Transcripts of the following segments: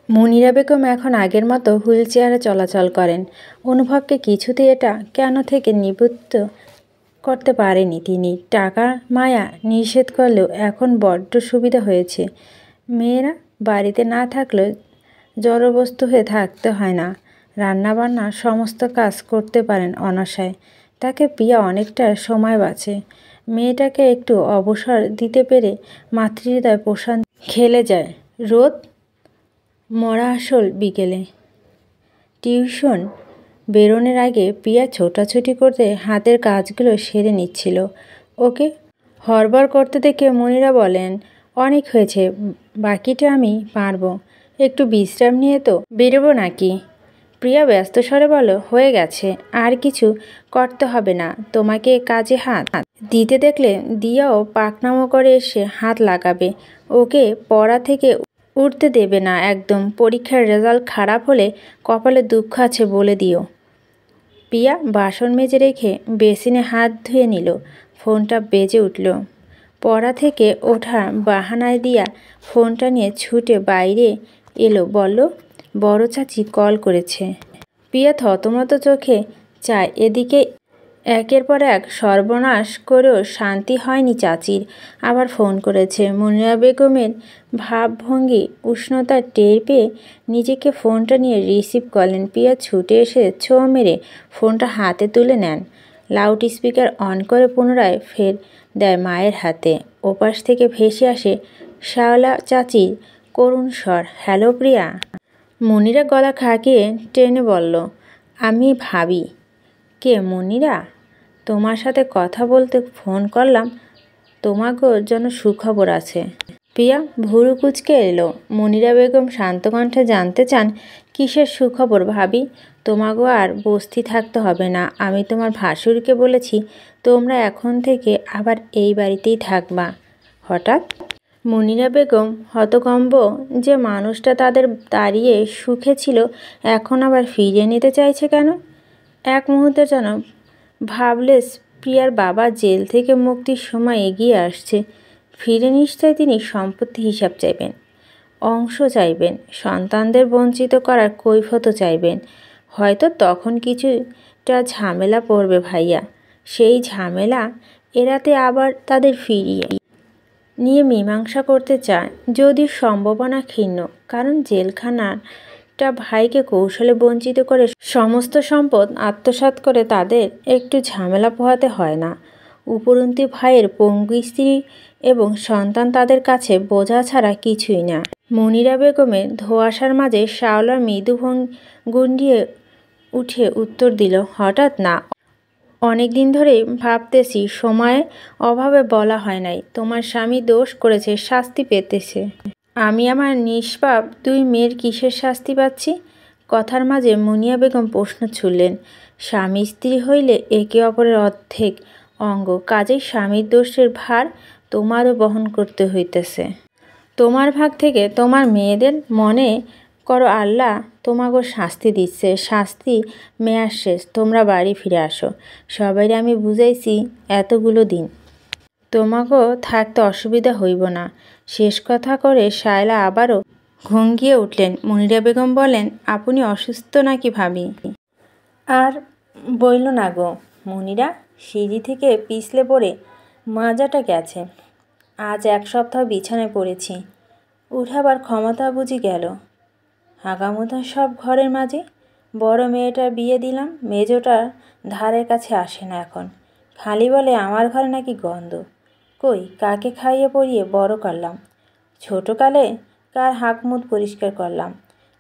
মুনিরা বেগম এখন আগের মতো হুইল চেয়ারে চলাচল করেন। অনুভবকে কিছুতেই এটা কেন থেকে নিবৃত্ত করতে পারেনি তিনি। টাকার মায়া নিষেধ করলেও এখন বড্ড সুবিধা হয়েছে। মেয়েরা বাড়িতে না থাকলেও জড়বস্তু হয়ে থাকতে হয় না। রান্নাবান্না সমস্ত কাজ করতে পারেন অনায়াসে। তাকে প্রিয়া অনেকটা সময় বাঁচে। মেয়েটাকে একটু অবসর দিতে পেরে মাতৃহৃদয় প্রশান্তি খেলে যায়। রোদ মরা আসল বিকেলে টিউশন বেরোনোর আগে প্রিয়া ছোটাছুটি করতে হাতের কাজগুলো সেরে নিচ্ছিল। ওকে হড়বড় করতে দেখে মুনিরা বলেন, অনেক হয়েছে, বাকিটা আমি পারবো। একটু বিশ্রাম নিয়ে তো বেরোবো নাকি? প্রিয়া ব্যস্ত স্বরে বলল, হয়ে গেছে, আর কিছু করতে হবে না তোমাকে। কাজে হাত দিতে দেখলে দিয়াও পাকনামো করে এসে হাত লাগাবে। ওকে পড়া থেকে উঠতে দেবে না একদম। পরীক্ষার রেজাল্ট খারাপ হলে কপালে দুঃখ আছে বলে দিও। প্রিয়া বাসন মেজে রেখে বেসিনে হাত ধুয়ে নিল। ফোনটা বেজে উঠল। পড়া থেকে ওঠার বাহানায় দিয়া ফোনটা নিয়ে ছুটে বাইরে এলো। বলল, বড় চাচি কল করেছে। প্রিয়া থতমত চোখে চায় এদিকে। একের পর এক সর্বনাশ করেও শান্তি হয়নি চাচির। আবার ফোন করেছে। মুনিরা বেগমের ভাবভঙ্গি উষ্ণতা টের পেয়ে নিজেকে ফোনটা নিয়ে রিসিভ করলেন। প্রিয়া ছুটে এসে ছো মেরে ফোনটা হাতে তুলে নেন। লাউড স্পিকার অন করে পুনরায় ফের দেয় মায়ের হাতে। ওপাশ থেকে ভেসে আসে শাওলা চাচির করুণ স্বর, হ্যালো প্রিয়া। মুনিরা গলা খাকিয়ে টেনে বলল, আমি ভাবি। কে মুনিরা? তোমার সাথে কথা বলতে ফোন করলাম। তোমাগো যেন সুখবর আছে। প্রিয়া ভুরু কুচকে এলো। মুনিরা বেগম শান্ত কণ্ঠে জানতে চান, কিসের সুখবর ভাবি? তোমাগো আর বস্তি থাকতে হবে না। আমি তোমার ভাসুরকে বলেছি তোমরা এখন থেকে আবার এই বাড়িতেই থাকবা। হঠাৎ মুনিরা বেগম হতকম্ব যে মানুষটা তাদের দাঁড়িয়ে সুখে ছিল এখন আবার ফিরিয়ে নিতে চাইছে কেন? এক মুহূর্তে যেন ভাবলেস প্রিয়ার বাবা জেল থেকে মুক্তির সময় এগিয়ে আসছে। ফিরে নিশ্চয় তিনি সম্পত্তি হিসাব চাইবেন, অংশ চাইবেন, সন্তানদের বঞ্চিত করার কৈফিয়তও চাইবেন। হয়তো তখন কিছুটা ঝামেলা পড়বে ভাইয়া। সেই ঝামেলা এড়াতে আবার তাদের ফিরিয়ে নিয়ে মীমাংসা করতে চায়, যদিও সম্ভাবনা ক্ষীণ। কারণ জেলখানাটা ভাইকে কৌশলে বঞ্চিত করে সমস্ত সম্পদ আত্মসাৎ করে তাদের একটু ঝামেলা পোহাতে হয় না। উপরন্তু ভাইয়ের পঙ্গু স্ত্রী এবং সন্তান তাদের কাছে বোঝা ছাড়া কিছুই না। মুনিরা বেগমের ধোঁয়াশার মাঝে শাওলা মৃদু গুন্ডিয়ে উঠে উত্তর দিল, হঠাৎ না, অনেক দিন ধরেই ভাবতেছি, সময়ের অভাবে বলা হয় নাই। তোমার স্বামী দোষ করেছে, শাস্তি পেতেছে। আমি আমার নিষ্পাপ দুই মেয়ের কিসের শাস্তি পাচ্ছি? কথার মাঝে মুনিয়া বেগম প্রশ্ন ছুড়লেন। স্বামী স্ত্রী হইলে একে অপরের অর্ধেক অঙ্গ, কাজেই স্বামীর দোষের ভার তোমারও বহন করতে হইতেছে। তোমার ভাগ থেকে তোমার মেয়েদের মনে করো আল্লাহ তোমাগো শাস্তি দিচ্ছে। শাস্তি মেয়ার শেষ, তোমরা বাড়ি ফিরে আসো। সবাই আমি বুঝাইছি এতগুলো দিন তোমাগো থাকতে অসুবিধা হইব না। শেষ কথা করে শায়লা আবারও ঘুঙ্গিয়ে উঠলেন। মুনিরা বেগম বলেন, আপনি অসুস্থ নাকি ভাবি? আর বইল না গো। মুনিরা সিঁড়ি থেকে পিছলে পড়ে মাজাটা গেছে। আজ এক সপ্তাহ বিছানায় পড়েছি, উঠাবার ক্ষমতা বুঝি গেল। হাগামুতা সব ঘরের মাঝে। বড় মেয়েটার বিয়ে দিলাম, মেজোটার ধারের কাছে আসে না এখন। খালি বলে আমার ঘরে নাকি গন্ধ। কই কাকে খাইয়ে পরিয়ে বড় করলাম। ছোটোকালে কার হাঁকমুখ পরিষ্কার করলাম।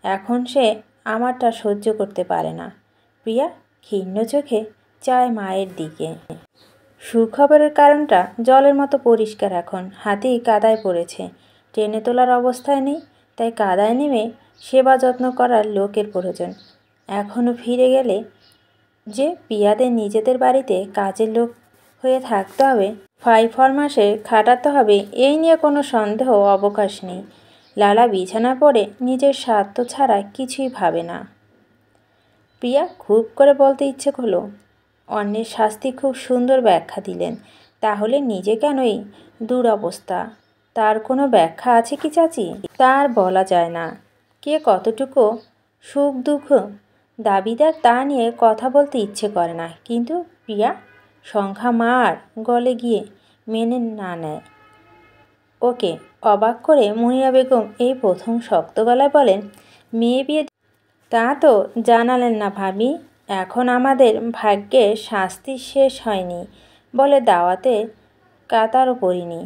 এখন সে আমারটা সহ্য করতে পারে না। প্রিয়া ক্ষীণ চোখে চায় মায়ের দিকে। সুখবরের কারণটা জলের মতো পরিষ্কার এখন। হাতি কাদায় পড়েছে, টেনে তোলার অবস্থায় নেই, তাই কাদায় নেমে সেবা যত্ন করার লোকের প্রয়োজন। এখনও ফিরে গেলে যে প্রিয়াদের নিজেদের বাড়িতে কাজের লোক হয়ে থাকতে হবে, ফরমাসে খাটাতে হবে, এই নিয়ে কোনো সন্দেহ অবকাশ নেই। লালা বিছানা পড়ে নিজের স্বার্থ ছাড়া কিছুই ভাবে না। প্রিয়া খুব করে বলতে ইচ্ছে হলো, অন্যের শাস্তি খুব সুন্দর ব্যাখ্যা দিলেন, তাহলে নিজে কেন এই দুরবস্থা? তার কোনো ব্যাখ্যা আছে কি চাচি? তার বলা যায় না, কে কতটুকু সুখ দুঃখ দাবিদার তা নিয়ে কথা বলতে ইচ্ছে করে না, কিন্তু প্রিয়া সংখ্যা মার গলে গিয়ে মেনে না নেয়। ওকে অবাক করে মুনিরা বেগম এই প্রথম শক্ত গলায় বলেন, মেয়ে বিয়ে তা তো জানালেন না ভাবি। এখন আমাদের ভাগ্যে শাস্তি শেষ হয়নি বলে দাওয়াতে কাতারও পড়িনি।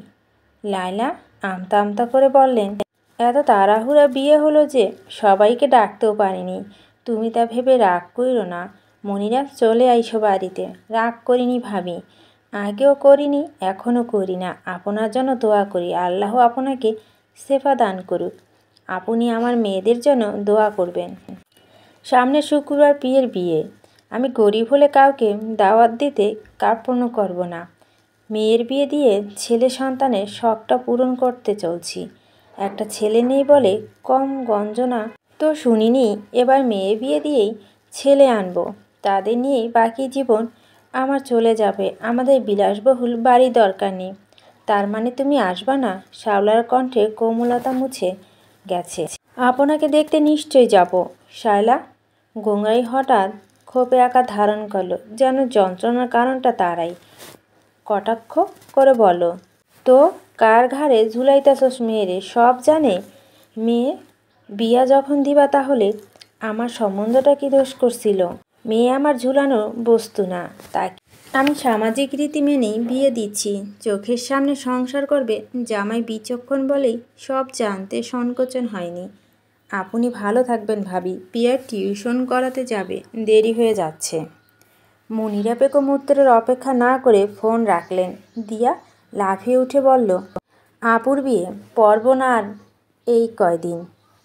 লায়লা আমতা আমতা করে বললেন, এত তাড়াহুড়া বিয়ে হলো যে সবাইকে ডাকতেও পারিনি। তুমি তা ভেবে রাগ কইরো না মনিরা, চলে আইসো বাড়িতে। রাগ করিনি ভাবি, আগেও করিনি, এখনও করি না। আপনার জন্য দোয়া করি, আল্লাহ আপনাকে শেফা দান করুক। আপনি আমার মেয়েদের জন্য দোয়া করবেন। সামনে শুক্রবার প্রিয়ের বিয়ে। আমি গরিব হলে কাউকে দাওয়াত দিতে কার্পণ্য করব না। মেয়ের বিয়ে দিয়ে ছেলে সন্তানের শখটা পূরণ করতে চলছি। একটা ছেলে নেই বলে কম গঞ্জনা তো শুনিনি। এবার মেয়ে বিয়ে দিয়েই ছেলে আনবো, তাদের নিয়েই বাকি জীবন আমার চলে যাবে। আমাদের বিলাসবহুল বাড়ি দরকার নেই। তার মানে তুমি আসবা না? শাওলার কণ্ঠে কোমলতা মুছে গেছে। আপনাকে দেখতে নিশ্চয়ই যাব। শায়লা গোঙাই হঠাৎ ক্ষোভে আকার ধারণ করলো, যেন যন্ত্রণার কারণটা তারাই। কটাক্ষ করে বলল, তো কার ঘাড়ে ঝুলাইতেছস মেয়েরে? সব জানে মেয়ে। বিয়া যখন দিবা তাহলে আমার সম্বন্ধটা কি দোষ করছিল? মেয়ে আমার ঝুলানোর বস্তু না, তাকে আমি সামাজিক রীতি মেনেই বিয়ে দিচ্ছি। চোখের সামনে সংসার করবে জামাই বিচক্ষণ বলেই সব জানতে সংকোচন হয়নি। আপনি ভালো থাকবেন ভাবি, পিয়ার টিউশন করাতে যাবে, দেরি হয়ে যাচ্ছে। মুনিরা বেগম উত্তরের অপেক্ষা না করে ফোন রাখলেন। দিয়া লাফিয়ে উঠে বলল, আপুর বিয়ে পড়ব না আর এই কয়দিন।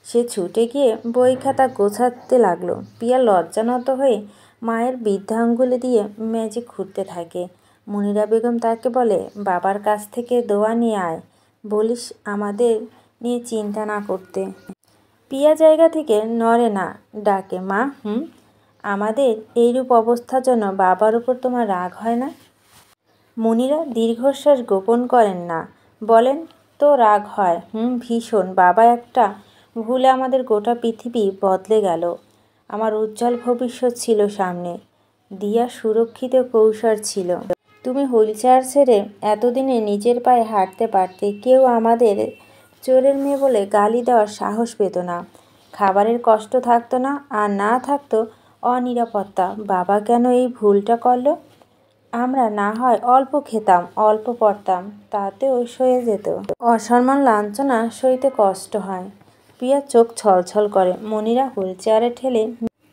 সে ছুটে গিয়ে বই খাতা গোছাতে লাগলো। পিয়া লজ্জানত হয়ে মায়ের বৃদ্ধা আঙ্গুলে দিয়ে মেজে ঘুরতে থাকে। মুনিরা বেগম তাকে বলে, বাবার কাছ থেকে দোয়া নিয়ে আয়, বলিস আমাদের নিয়ে চিন্তা না করতে। পিয়া জায়গা থেকে নড়ে না, ডাকে, মা। আমাদের এইরূপ অবস্থার জন্য বাবার উপর তোমার রাগ হয় না? মুনিরা দীর্ঘশ্বাস গোপন করেন না, বলেন, তো রাগ হয়, ভীষণ। বাবা একটা ভুলে আমাদের গোটা পৃথিবী বদলে গেল। আমার উজ্জ্বল ভবিষ্যৎ ছিল সামনে। দিয়া সুরক্ষিত কৌশল ছিল। তুমি হুইল চেয়ার ছেড়ে এতদিনে নিজের পায়ে হাঁটতে পারতে। কেউ আমাদের চোরের মেয়ে বলে গালি দেওয়ার সাহস পেত না। খাবারের কষ্ট থাকতো না, আর না থাকতো অনিরাপত্তা। বাবা কেন এই ভুলটা করলো? আমরা না হয় অল্প খেতাম, অল্প পড়তাম, তাতেও সয়ে যেত। অসম্মান লাঞ্ছনা সইতে কষ্ট হয়। প্রিয়ার চোখ ছলছল করে। মনিরা হুইল চেয়ারে ঠেলে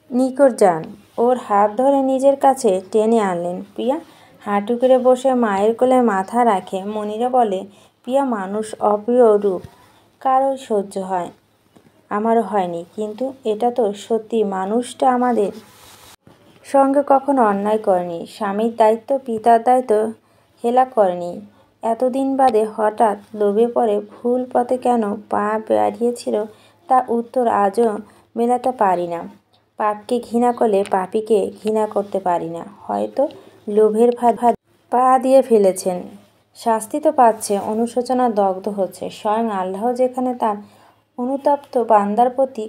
নিকট যান, ওর হাত ধরে নিজের কাছে টেনে আনলেন। প্রিয়া হাঁটু করে বসে মায়ের কোলে মাথা রাখে। মনিরা বলে, প্রিয়া মানুষ অপ্রিয় রূপ কারোই সহ্য হয়, আমারও হয়নি, কিন্তু এটা তো সত্যি, মানুষটা আমাদের সঙ্গে কখনো অন্যায় করেনি, স্বামীর দায়িত্ব পিতার দায়িত্ব হেলা করেনি। এতদিন বাদে হঠাৎ লোভে পড়ে ভুল পথে কেন পা বাড়িয়েছিল তা উত্তর আজও মেলাতে পারি না। পাপকে ঘৃণা করলে পাপীকে ঘৃণা করতে পারি না। হয়তো লোভের ফাঁদে পা দিয়ে ফেলেছেন, শাস্তি তো পাচ্ছে, অনুশোচনা দগ্ধ হচ্ছে। স্বয়ং আল্লাহ যেখানে তার অনুতপ্ত বান্দার প্রতি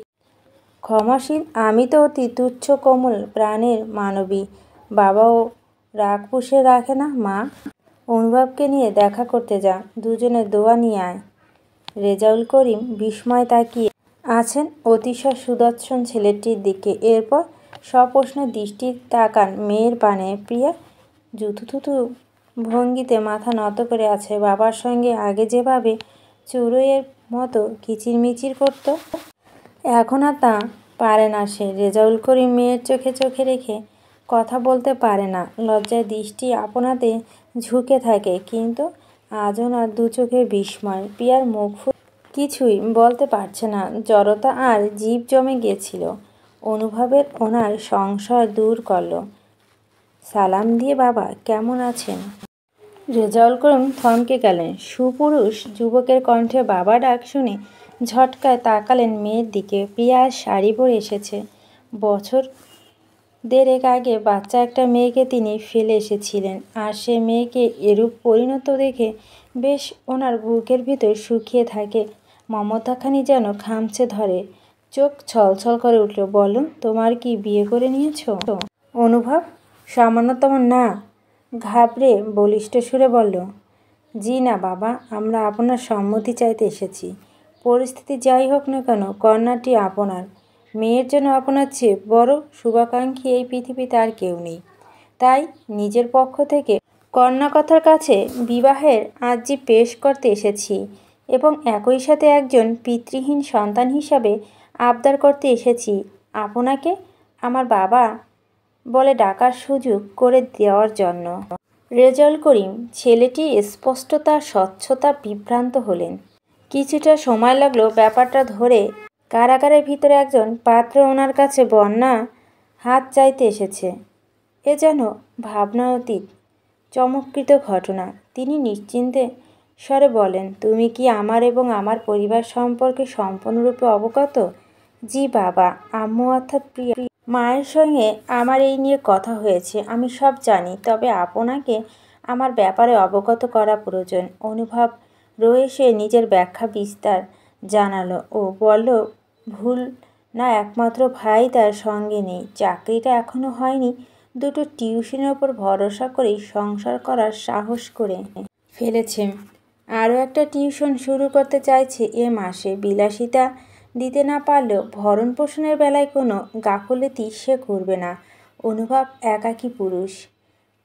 ক্ষমাশীল, আমি তো অতি তুচ্ছ কোমল প্রাণের মানবী। বাবাও রাগ পুষে রাখে না। মা, অনুভবকে নিয়ে দেখা করতে যা, দুজনে দোয়া নিয়ে আয়। রেজাউল করিম বিস্ময় তাকিয়ে আছেন অতিশয় সুদর্শন ছেলেটির দিকে। এরপর সপ্রশ্ন দৃষ্টি তাকান মেয়ের পানে। প্রিয়া জুতুথুতু ভঙ্গিতে মাথা নত করে আছে। বাবার সঙ্গে আগে যেভাবে চড়ুইয়ের মতো কিচিরমিচির করত, এখন আর তা পারে না সে। রেজাউল করিম মেয়ের চোখে চোখে রেখে কথা বলতে পারে না। লজ্জায় দৃষ্টি আপনাতে ঝুঁকে থাকে, কিন্তু আজও না দু চোখে বিস্ময়। প্রিয়ার মুখ কিছুই বলতে পারছে না, জড়তা আর জীব জমে গিয়েছিল। অনুভবের ওনার সংশয় দূর করল। সালাম দিয়ে, বাবা কেমন আছেন? রেজাউল করিম থমকে গেলেন। সুপুরুষ যুবকের কণ্ঠে বাবা ডাক শুনে ঝটকায় তাকালেন মেয়ের দিকে। প্রিয়া শাড়ি পরে এসেছে। বছর দেড়েক আগে বাচ্চা একটা মেয়েকে তিনি ফেলে এসেছিলেন, আর সে মেয়েকে এরূপ পরিণত দেখে বেশ ওনার বুকের ভিতর শুকিয়ে থাকে। মমতাখানি যেন খামচে ধরে। চোখ ছলছল করে উঠল। বলো, তোমার কি বিয়ে করে নিয়েছো? অনুভব সামান্যতম না ঘাবড়ে বলিষ্ঠ সুরে বলল, জি না বাবা, আমরা আপনার সম্মতি চাইতে এসেছি। পরিস্থিতি যাই হোক না কেন, কন্যাটি আপনার। মেয়ের জন্য আপনার চেয়ে বড় শুভাকাঙ্ক্ষী এই পৃথিবীতে আর কেউ নেই। তাই নিজের পক্ষ থেকে কন্যাকথার কাছে বিবাহের আর্জি পেশ করতে এসেছি এবং একই সাথে একজন পিতৃহীন সন্তান হিসাবে আবদার করতে এসেছি আপনাকে আমার বাবা বলে ডাকার সুযোগ করে দেওয়ার জন্য। রেজাউল করিম ছেলেটি স্পষ্টতা স্বচ্ছতা বিভ্রান্ত হলেন। কিছুটা সময় লাগলো ব্যাপারটা ধরে। কারাগারের ভিতরে একজন পাত্র ওনার কাছে বন্যা হাত চাইতে এসেছে। এ যেন ভাবনা অতীত চমৎকৃত ঘটনা। তিনি নিশ্চিন্তে স্বরে বলেন, তুমি কি আমার এবং আমার পরিবার সম্পর্কে সম্পূর্ণরূপে অবগত? জি বাবা, আম্মু অর্থাৎ প্রিয়া মায়ের সঙ্গে আমার এই নিয়ে কথা হয়েছে, আমি সব জানি। তবে আপনাকে আমার ব্যাপারে অবগত করা প্রয়োজন। অনুভব রয়েছে নিজের ব্যাখ্যা বিস্তার জানালো ও বলল, ভুল না, একমাত্র ভাই তার সঙ্গে নেই, চাকরিটা এখনো হয়নি, দুটো টিউশনের ওপর ভরসা করেই সংসার করার সাহস করে ফেলেছে। আরও একটা টিউশন শুরু করতে চাইছে এ মাসে। বিলাসিতা দিতে না পারলেও ভরণ পোষণের বেলায় কোনো গাফিলতি সে করবে না। অনুভব একাকী পুরুষ,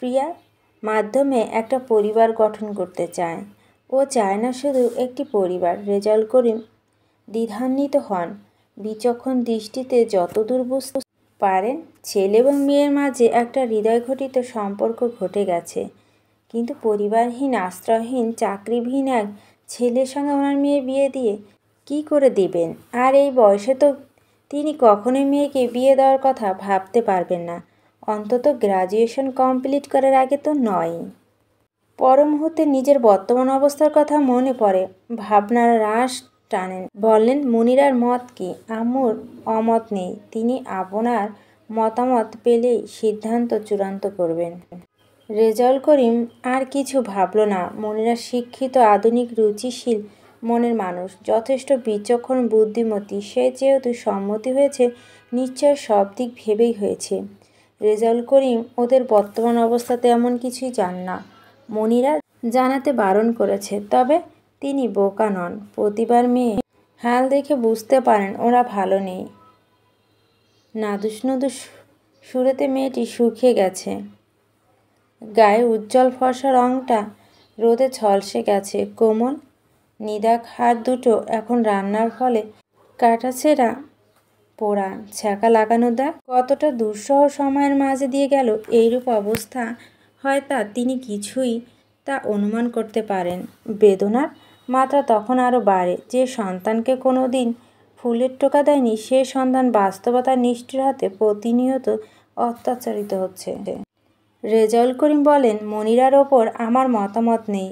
প্রিয়ার মাধ্যমে একটা পরিবার গঠন করতে চায়। ও চায় না শুধু একটি পরিবার। রেজাউল করিম দ্বিধান্বিত হন। বিচক্ষণ দৃষ্টিতে যতদূর বুঝতে পারেন, ছেলে এবং মেয়ের মাঝে একটা হৃদয়ঘটিত সম্পর্ক ঘটে গেছে। কিন্তু পরিবারহীন, আশ্রয়হীন, চাকরিবিহীন এক ছেলের সঙ্গে ওনার মেয়ের বিয়ে দিয়ে কি করে দেবেন? আর এই বয়সে তো তিনি কখনোই মেয়েকে বিয়ে দেওয়ার কথা ভাবতে পারবেন না, অন্তত গ্র্যাজুয়েশন কমপ্লিট করার আগে তো নয়। পর মুহূর্তে নিজের বর্তমান অবস্থার কথা মনে পড়ে। ভাবনার রাশ টানেন। বললেন, মুনিরার মত কি? আম্মুর অমত নেই। তিনি আপনার মতামত পেলেই সিদ্ধান্ত চূড়ান্ত করবেন। রেজাউল করিম আর কিছু ভাবল না। মুনিরা শিক্ষিত, আধুনিক, রুচিশীল মনের মানুষ, যথেষ্ট বিচক্ষণ, বুদ্ধিমতী। সে যেহেতু সম্মতি হয়েছে, নিশ্চয় সব দিক ভেবেই হয়েছে। রেজাউল করিম ওদের বর্তমান অবস্থাতে এমন কিছুই জান না। মুনিরা জানাতে বারণ করেছে, তবে তিনি বোকা নন। প্রতিবার মেয়ে হাল দেখে বুঝতে পারেন ওরা ভালো নেই। নাদুস নুদুস সুরেতে মেয়েটি শুকিয়ে গেছে। গায়ে উজ্জ্বল ফর্সা রঙটা রোদে ঝলসে গেছে। কোমল নিদাক হাত দুটো এখন রান্নার ফলে কাটাছেঁড়া, পোড়া, ছ্যাঁকা লাগানো দাগ। কতটা দুঃসহ সময়ের মাঝে দিয়ে গেল এইরূপ অবস্থা হয় তা তিনি কিছুই তা অনুমান করতে পারেন। বেদনার মাত্রা তখন আরও বাড়ে। যে সন্তানকে কোনো দিন ফুলের টোকা দেয়নি, সে সন্তান বাস্তবতার নিষ্ঠুর হাতে প্রতিনিয়ত অত্যাচারিত হচ্ছে। রেজাউল করিম বলেন, মনিরার ওপর আমার মতামত নেই।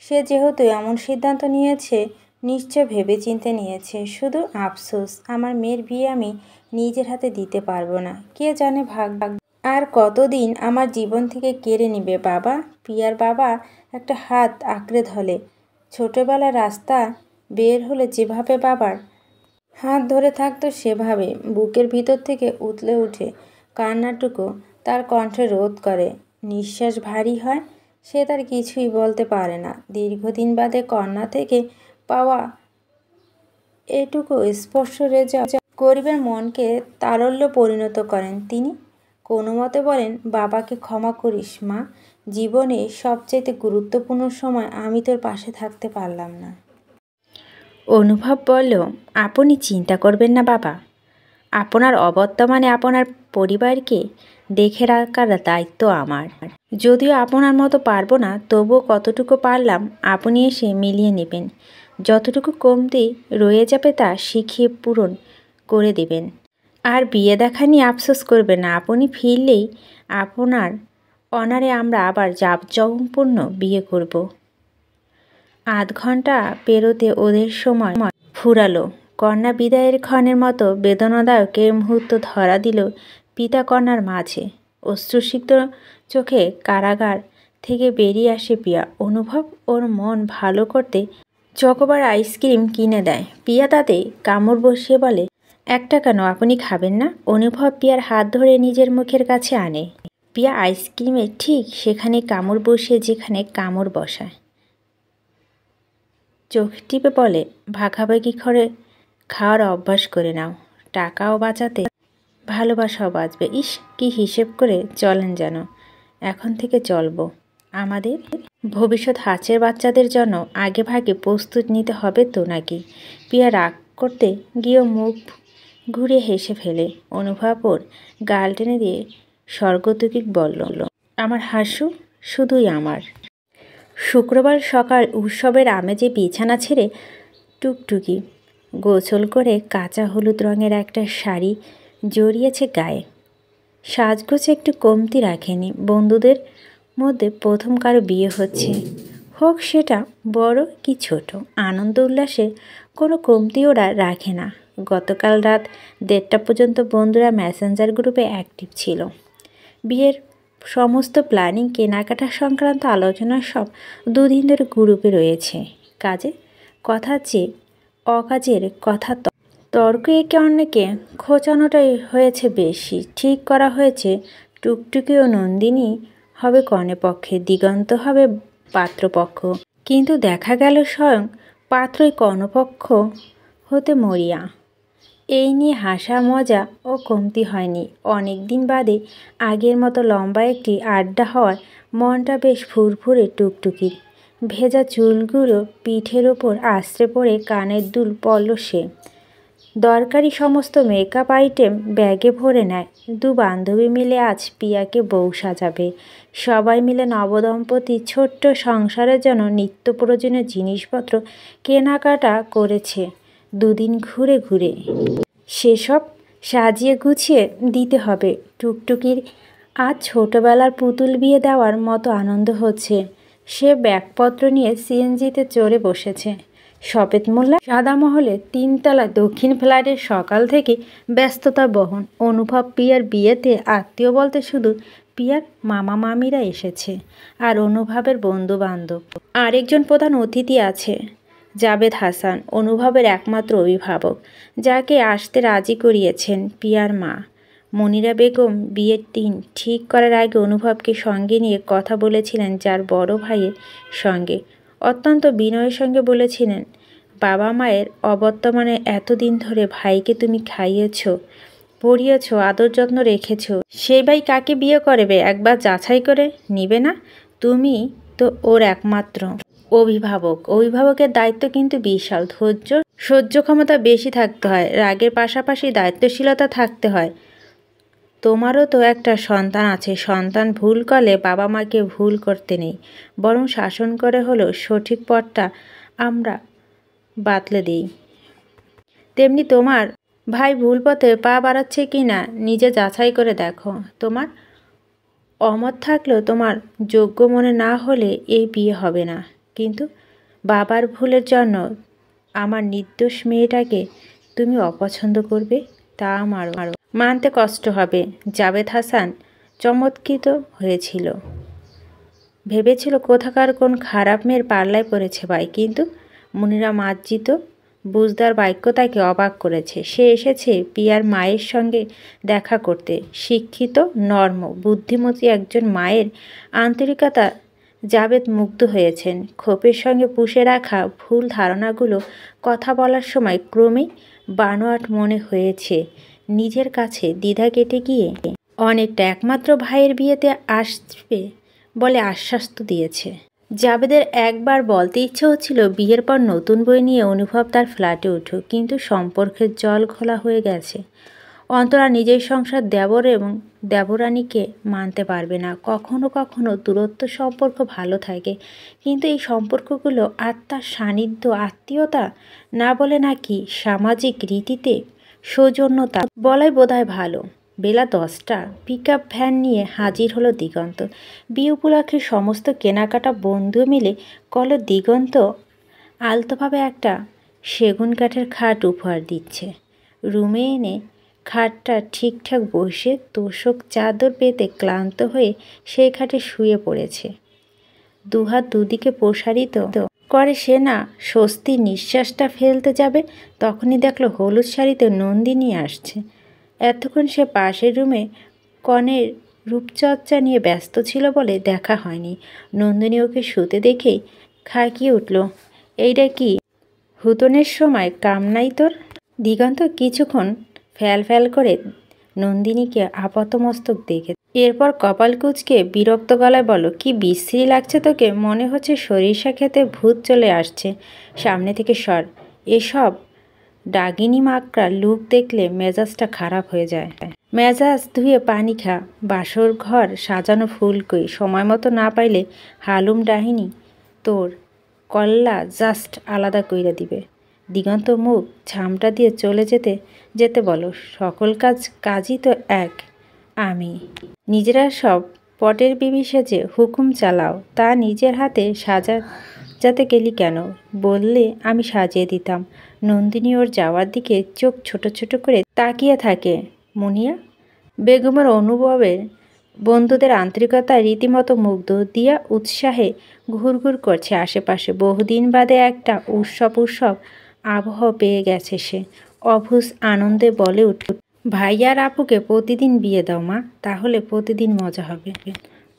সে যেহেতু এমন সিদ্ধান্ত নিয়েছে, নিশ্চয় ভেবেচিন্তে নিয়েছে। শুধু আফসোস, আমার মেয়ের বিয়ে আমি নিজের হাতে দিতে পারবো না। কে জানে ভাগ্য আর কতদিন আমার জীবন থেকে কেড়ে নেবে। বাবা, প্রিয়ার বাবা একটা হাত আঁকড়ে ধরে। ছোটবেলার রাস্তা বের হলে যেভাবে বাবার হাত ধরে থাকতো, সেভাবে বুকের ভিতর থেকে উতলে উঠে কান্নাটুকু তার কণ্ঠে রোধ করে। নিঃশ্বাস ভারী হয়। সে তার কিছুই বলতে পারে না। দীর্ঘদিন বাদে কন্যা থেকে পাওয়া এটুকু স্পর্শ রেজাউল করিমের মনকে তারল্য পরিণত করেন। তিনি কোনো মতে বলেন, বাবাকে ক্ষমা করিস মা, জীবনে সবচাইতে গুরুত্বপূর্ণ সময় আমি তোর পাশে থাকতে পারলাম না। অনুভব বলল, আপনি চিন্তা করবেন না বাবা, আপনার অবর্তমানে আপনার পরিবারকে দেখে রাখার দায়িত্ব আমার। যদিও আপনার মতো পারবো না, তবুও কতটুকু পারলাম আপনি এসে মিলিয়ে নেবেন। যতটুকু কমতি রয়ে যাবে তা শিখিয়ে পূরণ করে দেবেন। আর বিয়ে দেখা নিয়ে আফসোস করবেন না। আপনি ফিরলেই আপনার অনারে আমরা আবার জাঁকজমকপূর্ণ বিয়ে করব। আধ ঘন্টা পেরোতে ওদের সময় ফুরালো। কন্যা বিদায়ের ক্ষণের মতো বেদনাদায়ক এই মুহূর্ত ধরা দিল পিতা কন্যার মাঝে। অশ্রুসিক্ত চোখে কারাগার থেকে বেরিয়ে আসে পিয়া। অনুভব ওর মন ভালো করতে চকোবার আইসক্রিম কিনে দেয়। পিয়া তাতে কামড় বসিয়ে বলে, একটা কেন, আপনি খাবেন না? অনুভব পিয়ার হাত ধরে নিজের মুখের কাছে আনে। পিয়া আইসক্রিমে ঠিক সেখানে কামড় বসিয়ে যেখানে কামড় বসায় চোখ টিপে বলে, ভাগাভাগি করে খাওয়ার অভ্যাস করে নাও, টাকাও বাঁচাতে ভালোবাসাও বাঁচবে। ইস, কি হিসেব করে চলেন যেন। এখন থেকে চলবো। আমাদের ভবিষ্যৎ হাঁসের বাচ্চাদের জন্য আগে ভাগে প্রস্তুত নিতে হবে তো নাকি? পিয়া রাগ করতে গিয়েও মুখ ঘুরে হেসে ফেলে। অনুভব ওর গাল টেনে দিয়ে স্বর্গতুকিক বলল, আমার হাসু শুধুই আমার। শুক্রবার সকাল উৎসবের আমেজে বিছানা ছেড়ে টুকটুকি গোসল করে কাঁচা হলুদ রঙের একটা শাড়ি জড়িয়েছে গায়ে। সাজগোজ একটু কমতি রাখেনি। বন্ধুদের মধ্যে প্রথম কারো বিয়ে হচ্ছে, হোক সেটা বড় কি ছোট, আনন্দ উল্লাসে কোনো কমতি ওরা রাখে না। গতকাল রাত 1:30 পর্যন্ত বন্ধুরা মেসেঞ্জার গ্রুপে অ্যাক্টিভ ছিল। বিয়ের সমস্ত প্ল্যানিং, কেনাকাটা সংক্রান্ত আলোচনা সব দুদিন ধরে গ্রুপে রয়েছে। কাজে কথা চেয়ে অকাজের কথা তর্ক একে অন্যকে খোঁচানোটাই হয়েছে বেশি। ঠিক করা হয়েছে টুকটুকি ও নন্দিনী হবে কনেপক্ষে, দিগন্ত হবে পাত্রপক্ষ। কিন্তু দেখা গেল স্বয়ং পাত্রই কর্ণপক্ষ হতে মরিয়া। এই নিয়ে হাসা মজা ও কমতি হয়নি। অনেক দিন বাদে আগের মতো লম্বা একটি আড্ডা হওয়ায় মনটা বেশ ফুরফুরে টুকটুকির। ভেজা চুলগুলো পিঠের ওপর আশ্রে পড়ে কানের দুল পড়ল সে। দরকারি সমস্ত মেকআপ আইটেম ব্যাগে ভরে নেয়। 2 বান্ধবী মিলে আজ পিয়াকে বউ সাজাবে। সবাই মিলে নবদম্পতি ছোট্ট সংসারের জন্য নিত্য প্রয়োজনীয় জিনিসপত্র কেনাকাটা করেছে 2 দিন ঘুরে ঘুরে। সেসব সাজিয়ে গুছিয়ে দিতে হবে। টুকটুকির আজ ছোটবেলার পুতুল বিয়ে দেওয়ার মতো আনন্দ হচ্ছে। সে ব্যাগপত্র নিয়ে সিএনজিতে চড়ে বসেছে। সফেদ মোল্লা সাদা মহলে 3 তলা দক্ষিণ ফ্ল্যাটের সকাল থেকে ব্যস্ততা বহন। অনুভব পিয়ার বিয়েতে আত্মীয় বলতে শুধু পিয়ার মামা মামিরা এসেছে আর অনুভবের বন্ধু বান্ধব। আরেকজন প্রধান অতিথি আছে, জাবেদ হাসান, অনুভবের একমাত্র অভিভাবক, যাকে আসতে রাজি করিয়েছেন পিয়ার মা মনিরা বেগম। বিয়ের দিন ঠিক করার আগে অনুভবকে সঙ্গে নিয়ে কথা বলেছিলেন যার বড় ভাইয়ের সঙ্গে। অত্যন্ত বিনয়ের সঙ্গে বলেছিলেন, বাবা মায়ের অবর্তমানে এতদিন ধরে ভাইকে তুমি খাইয়েছ, পড়িয়েছ, আদর যত্ন রেখেছ, সেই ভাই কাকে বিয়ে করবে একবার যাচাই করে নিবে না? তুমি তো ওর একমাত্র অভিভাবক। অভিভাবকের দায়িত্ব কিন্তু বিশাল। ধৈর্য সহ্য ক্ষমতা বেশি থাকতে হয়, রাগের পাশাপাশি দায়িত্বশীলতা থাকতে হয়। তোমারও তো একটা সন্তান আছে। সন্তান ভুল করলে বাবা মাকে ভুল করতে নেই, বরং শাসন করে হলেও সঠিক পথটা আমরা বাতলে দিই। তেমনি তোমার ভাই ভুল পথে পা বাড়াচ্ছে কি না নিজে যাচাই করে দেখো। তোমার অমত থাকলেও তোমার যোগ্য মনে না হলে এই বিয়ে হবে না। কিন্তু বাবার ভুলের জন্য আমার নির্দোষ মেয়েটাকে তুমি অপছন্দ করবে, তা আমারও মানতে কষ্ট হবে। জাবেদ হাসান চমৎকৃত হয়েছিল। ভেবেছিল কোথাকার কোন খারাপ মেয়ের পাল্লায় পড়েছে ভাই, কিন্তু মুনিরা মার্জিত বুঝদার বাক্য তাকে অবাক করেছে। সে এসেছে পিয়ার মায়ের সঙ্গে দেখা করতে। শিক্ষিত, নর্ম, বুদ্ধিমতী একজন মায়ের আন্তরিকতা জাবেদ মুগ্ধ হয়েছেন। ক্ষোভের সঙ্গে পুষে রাখা ভুল ধারণাগুলো কথা বলার সময় ক্রমেই বানোয়াট মনে হয়েছে নিজের কাছে। দ্বিধা কেটে গিয়ে অনেকটা একমাত্র ভাইয়ের বিয়েতে আসবে বলে আশ্বাস তো দিয়েছে। জাবেদের একবার বলতে ইচ্ছে হচ্ছিল বিয়ের পর নতুন বই নিয়ে অনুভব তার ফ্ল্যাটে উঠুক, কিন্তু সম্পর্কের জল ঘোলা হয়ে গেছে। অন্তরা নিজের সংসার দেবর এবং দেবরানীকে মানতে পারবে না। কখনো কখনো দূরত্ব সম্পর্ক ভালো থাকে, কিন্তু এই সম্পর্কগুলো আত্মার সান্নিধ্য, আত্মীয়তা না বলে নাকি সামাজিক রীতিতে সৌজন্যতা বলাই বোধহয় ভালো। বেলা 10টা পিকআপ ভ্যান নিয়ে হাজির হলো দিগন্ত। বিয়ে উপলক্ষে সমস্ত কেনাকাটা বন্ধু মিলে করল। দিগন্ত আলতোভাবে একটা সেগুন কাঠের খাট উপহার দিচ্ছে। রুমে এনে খাটটা ঠিকঠাক বসে তোষক চাদর পেতে ক্লান্ত হয়ে সেই খাটে শুয়ে পড়েছে। দুহাত দুদিকে প্রসারিত করে সে না স্বস্তির নিঃশ্বাসটা ফেলতে যাবে, তখনই দেখলো হলুদ শাড়িতে নন্দিনী আসছে। এতক্ষণ সে পাশের রুমে কনের রূপচর্চা নিয়ে ব্যস্ত ছিল বলে দেখা হয়নি। নন্দিনী ওকে শুতে দেখেই খাকিয়ে উঠল, এইটা কি হুতনের সময় কাম নাই তোর? দিগন্ত কিছুক্ষণ ফ্যাল ফ্যাল করে নন্দিনীকে আপাতমস্তক দেখে, এরপর কপাল কুঁচকে বিরক্ত গলায় বলো, কি বিশ্রী লাগছে তোকে, মনে হচ্ছে সরিষা খেতে ভূত চলে আসছে, সামনে থেকে সর। এসব ডাগিনী মাকড়া লুক দেখলে মেজাজটা খারাপ হয়ে যায়। মেজাজ ধুয়ে পানি খা, বাসর ঘর সাজানো ফুল কই, সময় মতো না পাইলে হালুম ডাহিনী তোর কল্লা জাস্ট আলাদা কইরা দিবে। দিগন্ত মুখ ঝামটা দিয়ে চলে যেতে যেতে বলো, সকল কাজই তো এক, আমি নিজেরা সব পটের বিবি সেজে হুকুম চালাও, তা নিজের হাতে সাজাতে গেলি কেন? বললে আমি সাজিয়ে দিতাম। নন্দিনী ওর যাওয়ার দিকে চোখ ছোট ছোট করে তাকিয়ে থাকে। মুনিয়া বেগমের অনুভবের বন্ধুদের আন্তরিকতায় রীতিমতো মুগ্ধ, দিয়া উৎসাহে ঘুরঘুর করছে আশেপাশে। বহুদিন বাদে একটা উৎসব আবহ পেয়ে গেছে সে। অভুজ আনন্দে বলে উঠল, ভাইয়ার আপুকে প্রতিদিন বিয়ে দাও মা, তাহলে প্রতিদিন মজা হবে।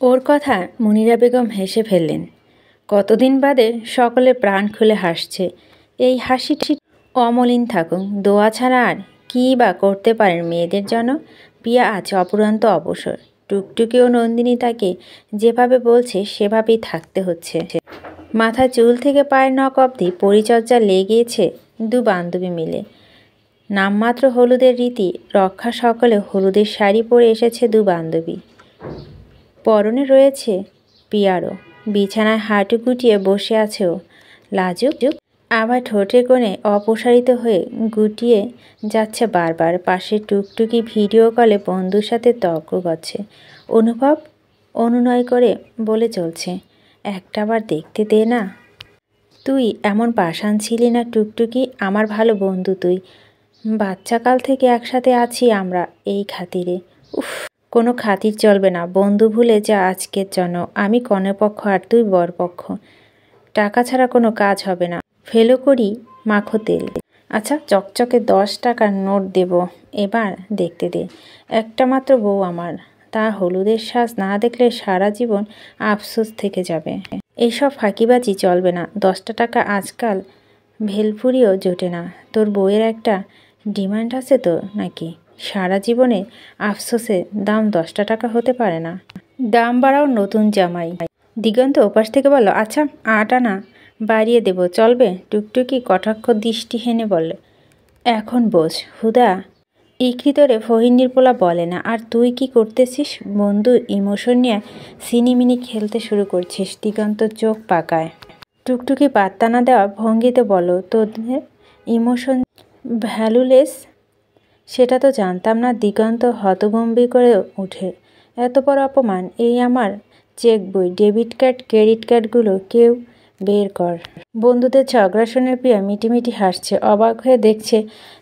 ওর কথা মুনিরা বেগম হেসে ফেললেন। কতদিন বাদে সকলে প্রাণ খুলে হাসছে। এই হাসিটি অমলিন থাকুক, দোয়া ছাড়া আর কী বা করতে পারেন মেয়েদের জন্য। পিয়া আছে অপুরান্ত অবসর। টুকটুকি ও নন্দিনী তাকে যেভাবে বলছে সেভাবেই থাকতে হচ্ছে। মাথা চুল থেকে পায়ের নখ অবধি পরিচর্যা লেগেছে দু বান্ধবী মিলে। নামমাত্র হলুদের রীতি রক্ষা সকলে হলুদের শাড়ি পরে এসেছে দু বান্ধবী। পরনে রয়েছে পিয়ারও, বিছানায় হাঁটু গুটিয়ে বসে আছে ও। লাজুক আবার ঠোঁটে কোণে অপসারিত হয়ে গুটিয়ে যাচ্ছে বারবার। পাশে টুকটুকি ভিডিও কলে বন্ধুর সাথে তর্ক করছে। অনুভব অনুনয় করে বলে চলছে, একটাবার দেখতে দে না। তুই এমন পাষাণ ছিলি না টুকটুকি, আমার ভালো বন্ধু তুই। বাচ্চাকাল থেকে একসাথে আছি আমরা এই খাতিরে। উফ, কোনো খাতির চলবে না, বন্ধু ভুলে যা আজকের জন্য। আমি কনেপক্ষ আর তুই বরপক্ষ। টাকা ছাড়া কোনো কাজ হবে না, ফেলো করি মাখো তেল। আচ্ছা, চকচকে 10 টাকার নোট দেব, এবার দেখতে দে। একটা মাত্র বউ আমার, তা হলুদের সাজ না দেখলে সারা জীবন আফসোস থেকে যাবে। এইসব ফাঁকিবাজি চলবে না, 10 টাকা আজকাল ভেলপুরিও জোটে না। তোর বউয়ের একটা ডিমান্ড আছে তো নাকি? সারা জীবনে আফসোসে দাম 10 টাকা হতে পারে না। দাম বাড়াও নতুন জামাই। দিগন্ত ওপাশ থেকে বলল, আচ্ছা 8 আনা বাড়িয়ে দেব, চলবে? টুকটুকি কটাক্ষ দৃষ্টি হেনে বলল, এখন বোঝ হুদা ইকৃতরে ফহিনীর পোলা বলে না। আর তুই কি করতেছিস? বন্ধুর ইমোশন নিয়ে সিনিমিনি খেলতে শুরু করছিস। দিগন্ত চোখ পাকায়। টুকটুকি পাত্তা না দেওয়া ভঙ্গিতে বলো, তোদের ইমোশন ভ্যালুলেস? সেটা তো জানতাম না। দিগন্ত হতভম্বী করে উঠে, এত বড় অপমান! এই আমার চেক বই, ডেবিট কার্ড, ক্রেডিট কার্ডগুলো কেউ বের কর। বন্ধুদের ঝগড়া শুনে প্রিয়া মিটিমিটি হাসছে। অবাক হয়ে দেখছে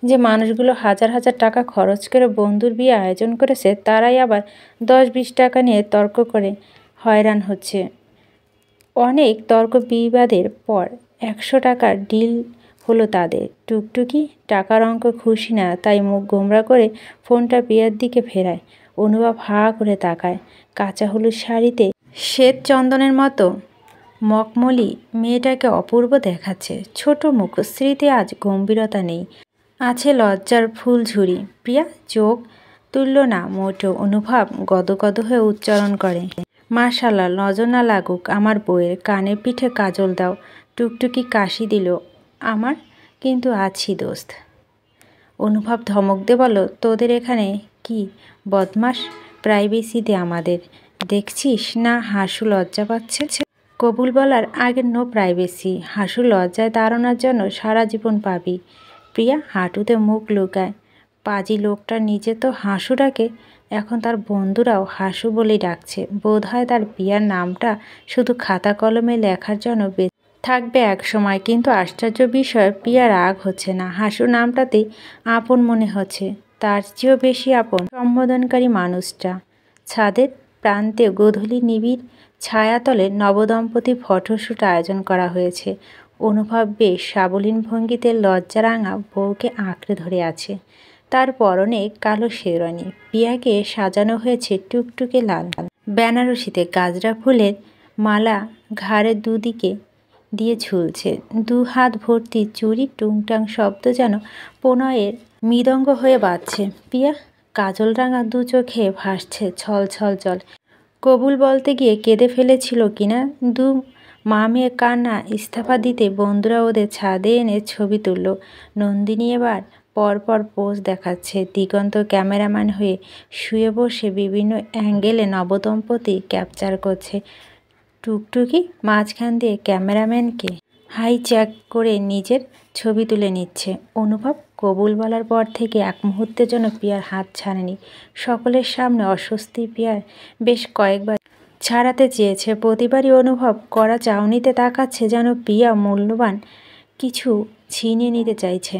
যে মানুষগুলো হাজার হাজার টাকা খরচ করে বন্ধুর বিয়ে আয়োজন করেছে, তারাই আবার 10-20 টাকা নিয়ে তর্ক করে হয়রান হচ্ছে। অনেক তর্ক বিবাদের পর 100 টাকার ডিল হলো তাদের। টুকটুকি টাকার অঙ্ক খুশি না, তাই মুখ গোমড়া করে ফোনটা প্রিয়ার দিকে ফেরায়। অনুভব হাঁ করে তাকায়। কাঁচা হলুদ শাড়িতে শ্বেত চন্দনের মতো মকমলি মেয়েটাকে অপূর্ব দেখাচ্ছে। ছোট মুখশ্রীতে আজ গম্ভীরতা নেই, আছে লজ্জার ফুলঝুরি। প্রিয়া চোখ তুলল না মোটেও। অনুভব গদগদ হয়ে উচ্চারণ করে, মাশাআল্লাহ, নজর না লাগুক আমার বউয়ের। কানের পিঠে কাজল দাও। টুকটুকি কাশি দিল, আমার কিন্তু আছি দোস্ত। অনুভব ধমক দে বলল, তোদের এখানে কি বদমাস? প্রাইভেসি দে আমাদের। দেখছিস না হাসু লজ্জা পাচ্ছে। কবুল বলার আগে নো প্রাইভেসি। হাসু লজ্জায় দাঁড়ানোর জন্য সারা জীবন পাবি। প্রিয়া হাঁটুতে মুখ লুকায়। পাজি লোকটা নিজে তো হাসু ডাকে, এখন তার বন্ধুরাও হাসু বলেই ডাকছে। বোধ হয় তার বিয়ার নামটা শুধু খাতা কলমে লেখার জন্য থাকবে এক সময়। কিন্তু আশ্চর্য বিষয়, প্রিয়া রাগ হচ্ছে না। হাসু নামটাতেই আপন মনে হচ্ছে, তার চেয়েও বেশি আপন সম্বোধনকারী মানুষটা। ছাদের প্রান্তে গোধূলি নিবিড় ছায়াতলে নবদম্পতি ফটোশ্যুট আয়োজন করা হয়েছে। অনুভব বেশ সাবলীন ভঙ্গিতে লজ্জারাঙা বউকে আঁকড়ে ধরে আছে। তার পরনে কালো শেরওয়ানি, পিয়াকে সাজানো হয়েছে টুকটুকে লাল বেনারসিতে গাজরা ফুলের মালা ঘাড়ের দুদিকে দিয়ে ঝুলছে। দু হাত ভর্তি চুড়ি, টুংটাং শব্দ যেন প্রণয়ের মৃদঙ্গ হয়ে বাজছে। পিয়া কাজল রাঙা দু চোখে ভাসছে ছল ছল জল। কবুল বলতে গিয়ে কেঁদে ফেলেছিল কিনা। দু মা মেয়ে কান্না ইস্তফা দিতে বন্ধুরা ওদের ছাদে এনে ছবি তুলল। নন্দিনী এবার পরপর পোজ দেখাচ্ছে। দিগন্ত ক্যামেরাম্যান হয়ে শুয়ে বসে বিভিন্ন অ্যাঙ্গেলে নবদম্পতি ক্যাপচার করছে। টুকটুকি মাঝখান দিয়ে ক্যামেরাম্যানকে হাইজ্যাক করে নিজের ছবি তুলে নিচ্ছে। অনুভব কবুল বলার পর থেকে এক মুহূর্তের জন্য পিয়ার হাত ছাড়েনি। সকলের সামনে অস্বস্তি পিয়ার বেশ কয়েকবার ছাড়াতে চেয়েছে। প্রতিবারই অনুভব করা চাউনিতে তাকাচ্ছে, যেন পিয়া মূল্যবান কিছু ছিনিয়ে নিতে চাইছে।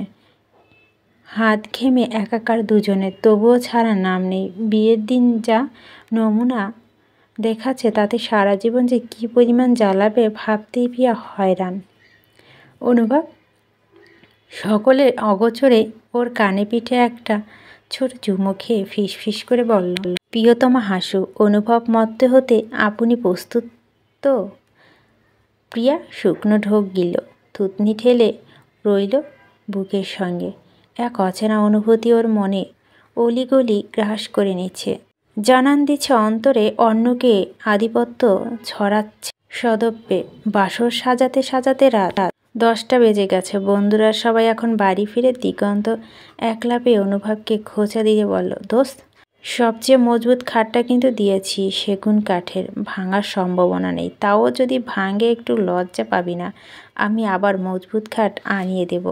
হাত ঘেমে একাকার দুজনের, তবুও ছাড়ার নাম নেই। বিয়ের দিন যা নমুনা দেখাচ্ছে তাতে সারা জীবন যে কী পরিমাণ জ্বালাবে ভাবতেই পিয়া হয়রান। অনুভব সকলের অগোচরে ওর কানে পিঠে একটা ছোট চুমো খেয়ে ফিস ফিস করে বলল, প্রিয়তমা হাসু। অনুভব মত্তে হতে, আপনি প্রস্তুত তো? প্রিয়া শুকনো ঢোক গিল, থুতনি ঠেলে রইল বুকের সঙ্গে। এক অচেনা অনুভূতি ওর মনে অলিগলি গ্রাস করে নিচ্ছে, জানান দিচ্ছে অন্তরে অন্যকে আধিপত্য ছড়াচ্ছে সদব্যে। বাসর সাজাতে সাজাতে রাত 10টা বেজে গেছে। বন্ধুরা সবাই এখন বাড়ি ফিরে। দিগন্ত একলা পেয়ে অনুভবকে খোঁচা দিয়ে বলল, দোস্ত, সবচেয়ে মজবুত খাটটা কিন্তু দিয়েছি, সেগুন কাঠের, ভাঙার সম্ভাবনা নেই। তাও যদি ভাঙে একটু লজ্জা পাবি না, আমি আবার মজবুত খাট আনিয়ে দেব।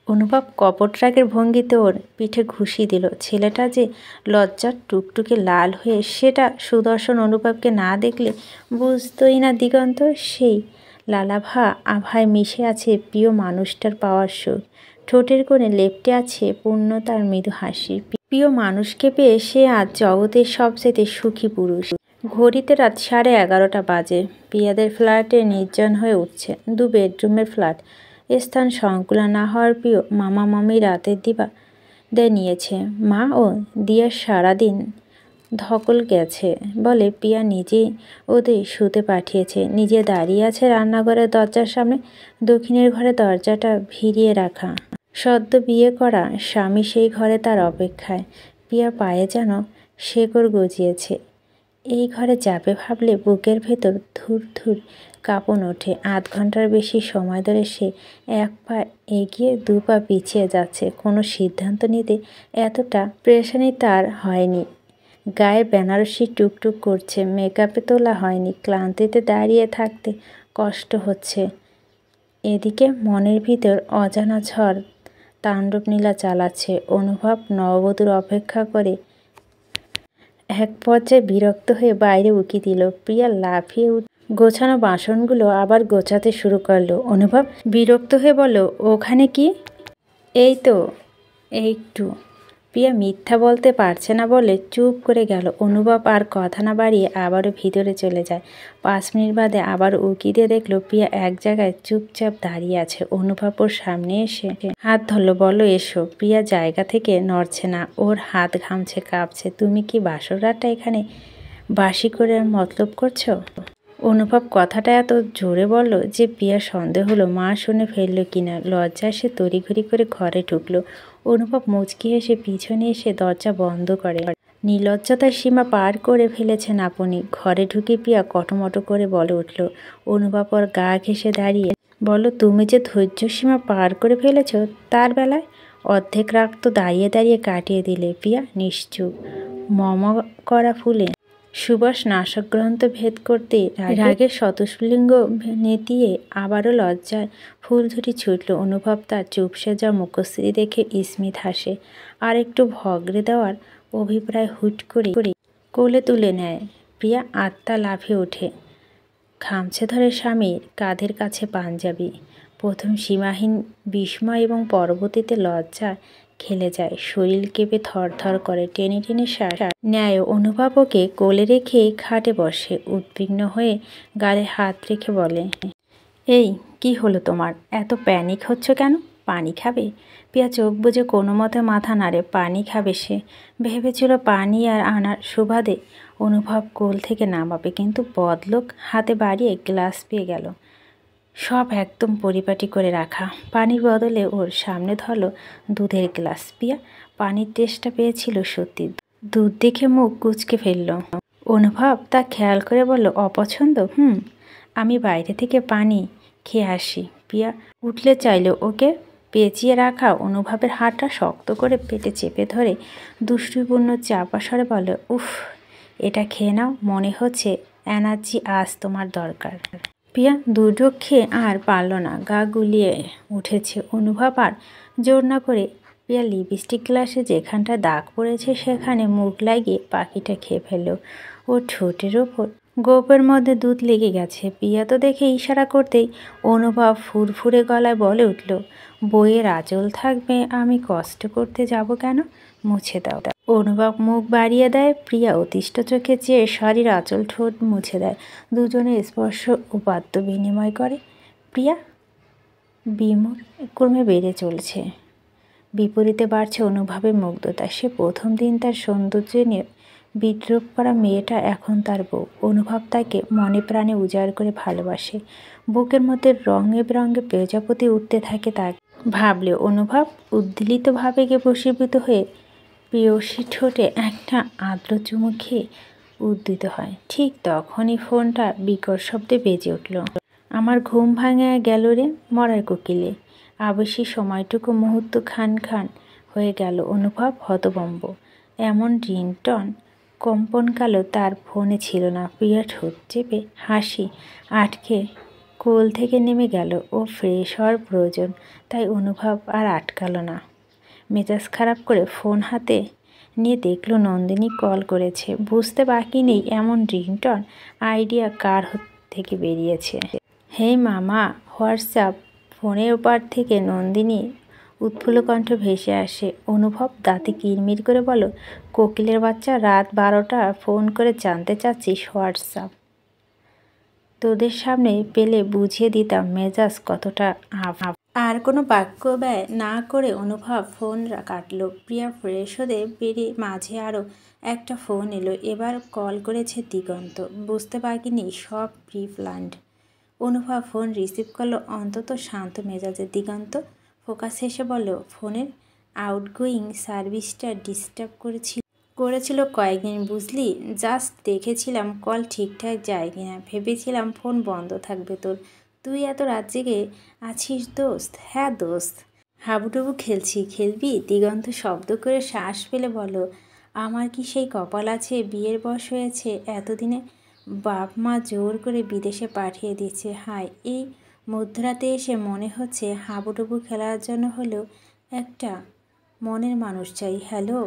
অনুভব কপট রাগের ভঙ্গিতে ওর পিঠে ঘুষি দিল। ছেলেটা যে লজ্জার টুকটুকে লাল হয়ে, সেটা সুদর্শন অনুভবকে না দেখলে বুঝতই না দিগন্ত। সেই লালাভা আভায় মিশে আছে প্রিয় মানুষটার পাওয়ার সুখ। ঠোঁটের কোণে লেপ্টে আছে পূর্ণতার মৃদু হাসি। প্রিয় মানুষকে পেয়ে সে আজ জগতের সবচেয়ে সুখী পুরুষ। ঘড়িতে রাত 11:30 বাজে। পিয়াদের ফ্ল্যাটে নির্জন হয়ে উঠছে। 2 বেডরুমের ফ্ল্যাট, স্থান সংকুলা না হওয়ার প্রিয় মামা মামি রাতের দিবা দেয় নিয়েছে। মা ও দিয়া সারাদিন ধকল গেছে বলে পিয়া নিজেই ওদের শুতে পাঠিয়েছে। নিজে দাঁড়িয়ে আছে রান্নাঘরের দরজার সামনে, দক্ষিণের ঘরে দরজাটা ভিড়িয়ে রাখা। সদ্য বিয়ে করা স্বামী সেই ঘরে তার অপেক্ষায়। পিয়া পায়ে যেন শেকড় গজিয়েছে। এই ঘরে যাবে ভাবলে বুকের ভেতর ধুর ধুর কাঁপন ওঠে। 8 ঘন্টার বেশি সময় ধরে সে 1 পা এগিয়ে 2 পা পিছিয়ে যাচ্ছে। কোনো সিদ্ধান্ত নিতে এতটা প্রেশানি তার হয়নি। গায়ে বেনারসি টুকটুক করছে, মেকআপে তোলা হয়নি। ক্লান্তিতে দাঁড়িয়ে থাকতে কষ্ট হচ্ছে। এদিকে মনের ভিতর অজানা ঝড় তাণ্ডব নীলা চালাচ্ছে। অনুভব নববধূর অপেক্ষা করে এক পর্যায়ে বিরক্ত হয়ে বাইরে উকি দিল। প্রিয়া লাফিয়ে গোছানো বাসনগুলো আবার গোছাতে শুরু করলো। অনুভব বিরক্ত হয়ে বলল, ওখানে কি? এই তো একটু। প্রিয়া মিথ্যা বলতে পারছে না বলে চুপ করে গেল। অনুভব আর কথা না বাড়িয়ে আবারও ভিতরে চলে যায়। 5 মিনিট বাদে আবার উকি দিয়ে দেখলো প্রিয়া এক জায়গায় চুপচাপ দাঁড়িয়ে আছে। অনুভব ওর সামনে এসে হাত ধরল, বলল, এসো। প্রিয়া জায়গা থেকে নড়ছে না, ওর হাত ঘামছে, কাঁপছে। তুমি কি বাসর রাতটা এখানে বাসি করে মতলব করছো? অনুভব কথাটা এত জোরে বলল যে প্রিয়া সন্দেহ হলো মা শুনে ফেললো কিনা। লজ্জায় সে তড়িঘড়ি করে ঘরে ঢুকলো। অনুভব মুচকি হেসে পিছনে এসে দরজা বন্ধ করে। নির্লজ্জতার সীমা পার করে ফেলেছেন আপনি। ঘরে ঢুকে প্রিয়া কটমটো করে বলে উঠল। অনুভব ওর গা ঘেঁষে দাঁড়িয়ে বলল, তুমি যে ধৈর্য সীমা পার করে ফেলেছ তার বেলায়? অর্ধেক রাগ তো দাঁড়িয়ে দাঁড়িয়ে কাটিয়ে দিলে। প্রিয়া নিশ্চুপ, মম করা ফুলে সুবাস নাসগ্রন্থ ভেদ করতে রাগের শতস্ফুলিঙ্গ নেতিয়ে আবারও লজ্জার ফুলঝুরি ছুটল। অনুভব তার চুপসে যাওয়া মুখশ্রী দেখে স্মিত হাসে। আর একটু ভগড়ে দেওয়ার অভিপ্রায় হুট করে কোলে তুলে নেয়। প্রিয়া আত্মা লাফিয়ে ওঠে, খামছে ধরে স্বামীর কাঁধের কাছে পাঞ্জাবি। প্রথম সীমাহীন বিস্ময় এবং পরবর্তীতে লজ্জা খেলে যায়। শরীর কেঁপে থরথর করে। টেনে টেনে শ্বাস ন্যায় অনুভব ওকে কোলে রেখে খাটে বসে। উদ্বিগ্ন হয়ে গালে হাত রেখে বলে, এই কি হলো তোমার? এত প্যানিক হচ্ছ কেন? পানি খাবে? পিয়া চোখ বুজে কোনো মতে মাথা নাড়ে। পানি খাবে সে। ভেবেছিল পানি আর আনার সুবাদে অনুভব কোল থেকে নামাবে, কিন্তু বদলোক হাতে বাড়িয়ে গ্লাস পেয়ে গেল, সব একদম পরিপাটি করে রাখা। পানির বদলে ওর সামনে ধরলো দুধের গ্লাস। পিয়া পানির টেস্টটা পেয়েছিল সত্যি। দুধ দেখে মুখ কুঁচকে ফেলল। অনুভব তা খেয়াল করে বলল, অপছন্দ? আমি বাইরে থেকে পানি খেয়ে আসি। পিয়া উঠলে চাইল, ওকে পেঁচিয়ে রাখা অনুভবের হাতটা শক্ত করে পেটে চেপে ধরে দুষ্টুপূর্ণ চাপা স্বরে বলে, উফ, এটা খেয়ে নাও, মনে হচ্ছে এনার্জি আজ তোমার দরকার। পিয়া দুঢোক খেয়ে আর পারল না, গা গুলিয়ে উঠেছে। অনুভব আর জোর না করে পিয়া লিপস্টিক গ্লাসে যেখানটা দাগ পড়েছে সেখানে মুখ লাগিয়ে পাখিটা খেয়ে ফেলল। ওর ঠোঁটের ওপর গোপের মধ্যে দুধ লেগে গেছে। পিয়া তো দেখে ইশারা করতেই অনুভব ফুরফুরে গলায় বলে উঠল, বইয়ের আঁচল থাকবে, আমি কষ্ট করতে যাব কেন? মুছে দাও। অনুভব মুখ বাড়িয়ে দেয়। প্রিয়া অতিষ্ঠ চোখে চেয়ে শাড়ির আঁচল ঠোঁট মুছে দেয়। দুজনে স্পর্শ উপাত্ত বিনিময় করে। প্রিয়া বিমূর ক্রমে বেড়ে চলছে। বিপরীতে বাড়ছে অনুভবের মুগ্ধতা। সে প্রথম দিন তার সৌন্দর্য নিয়ে বিদ্রুপ করা মেয়েটা এখন তার বউ। অনুভব তাকে মনে প্রাণে উজাড় করে ভালোবাসে। বুকের মধ্যে রঙে বেরঙে প্রজাপতি উঠতে থাকে। তা ভাবলেও অনুভব উদ্বেলিত ভাবেগে বশীভূত হয়ে প্রেয়সী ঠোঁটে একটা আর্দ্র চুমু খেয়ে উদ্দিত হয়। ঠিক তখনই ফোনটা বিকট শব্দে বেজে উঠল। আমার ঘুম ভাঙে গেল রে মরার কোকিলে। আবেশী সময়টুকু মুহূর্ত খান খান হয়ে গেল। অনুভব হতভম্ব। এমন রিংটন কম্পনকালও তার ফোনে ছিল না। প্রিয়া ঠোঁট চেপে হাসি আটকে কোল থেকে নেমে গেল। ও ফ্রেশ হওয়ার প্রয়োজন, তাই অনুভব আর আটকালো না। মেজাজ খারাপ করে ফোন হাতে নিয়ে দেখল নন্দিনী কল করেছে। বুঝতে বাকি নেই এমন রিংটন আইডিয়া কার থেকে বেরিয়েছে। হে মামা, হোয়াটসঅ্যাপ। ফোনের ওপার থেকে নন্দিনী উৎফুল্ল কণ্ঠ ভেসে আসে। অনুভব দাঁতে কিরমির করে বলো, কোকিলের বাচ্চা, রাত 12টা ফোন করে জানতে চাচ্ছিস হোয়াটসঅ্যাপ? তোদের সামনে পেলে বুঝিয়ে দিতাম মেজাজ কতটা আপ। আর কোনো বাক্য ব্যয় না করে অনুভব ফোন কাটল। প্রিয়া ফ্রেশ হতে বেরিয়ে মাঝে আরও একটা ফোন এলো। এবার কল করেছে দিগন্ত। বুঝতে বাকি নেই সব প্রি প্ল্যান্ড। অনুভব ফোন রিসিভ করলো অন্তত শান্ত মেজাজে। দিগন্ত ফোকাস হেসে বলল, ফোনের আউটগোয়িং সার্ভিসটা ডিস্টার্ব করেছিল কয়েকদিন, বুঝলি? জাস্ট দেখেছিলাম কল ঠিকঠাক যায় কিনা। ভেবেছিলাম ফোন বন্ধ থাকবে তোর। তুই এত রাত জেগে আছিস দোস্ত? হ্যাঁ দোস্ত, হাবুডুবু খেলবি? দিগন্ত শব্দ করে শ্বাস ফেলে বলো, আমার কি সেই কপাল আছে? বিয়ের বয়স হয়েছে, এতদিনে বাপ মা জোর করে বিদেশে পাঠিয়ে দিচ্ছে। হায়, এই মধ্যরাতে এসে মনে হচ্ছে হাবুডুবু খেলার জন্য হলেও একটা মনের মানুষ চাই। হ্যালো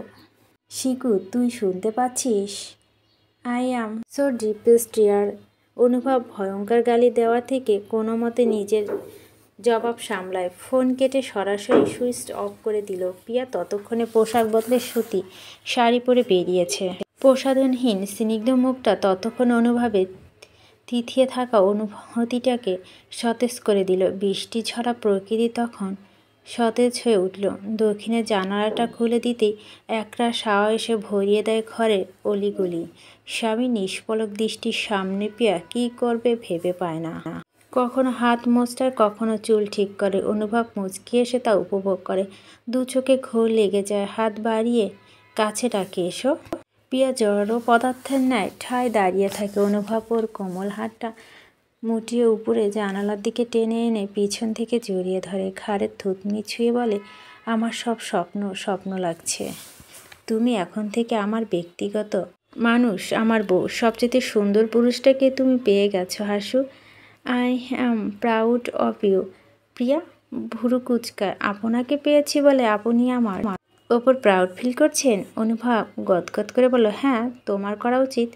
শিকু, তুই শুনতে পাচ্ছিস? আই অ্যাম সো ডিপ্রেসড ইয়ার। অনুভব ভয়ঙ্কর গালি দেওয়া থেকে কোনো মতে নিজের জবাব সামলায়। ফোন কেটে সরাসরি সুইচ অফ করে দিল। প্রিয়া ততক্ষণে পোশাক বদলে সুতি শাড়ি পরে বেরিয়েছে। প্রসাধনহীন স্নিগ্ধ মুখটা ততক্ষণ অনুভবে থিতিয়ে থাকা অনুভূতিটাকে সতেজ করে দিল। বৃষ্টি ঝরা প্রকৃতি তখন সতেজ হয়ে উঠল। দক্ষিণের জানালাটা খুলে দিতেই একরাশ হাওয়া এসে ভরিয়ে দেয় ঘরের অলিগলি। স্বামী নিষ্পলক দৃষ্টির সামনে পিয়া কী করবে ভেবে পায় না। কখনো হাত মোছড়ায়, কখনো চুল ঠিক করে। অনুভব মুচকি এসে তা উপভোগ করে। দু চোখে ঘোর লেগে যায়। হাত বাড়িয়ে কাছে ডাকে, এসো। প্রিয়া জড়ো পদার্থের ন্যায় ঠায় দাঁড়িয়ে থাকে। অনুভব ওর কোমল হাতটা মুটিয়ে উপরে জানালার দিকে টেনে এনে পিছন থেকে জড়িয়ে ধরে। ঘাড়ের থুতনি ছুঁয়ে বলে, আমার সব স্বপ্ন লাগছে। তুমি এখন থেকে আমার ব্যক্তিগত মানুষ, আমার বউ। সবচেয়ে সুন্দর পুরুষটাকে তুমি পেয়ে গেছো Hasu. I am proud of you. Priya ভুরু কুচকায়। আপনাকে পেয়েছি বলে আপনি আমার ওপর প্রাউড ফিল করছেন? অনুভব গদগদ করে বলল, হ্যাঁ, তোমার করা উচিত।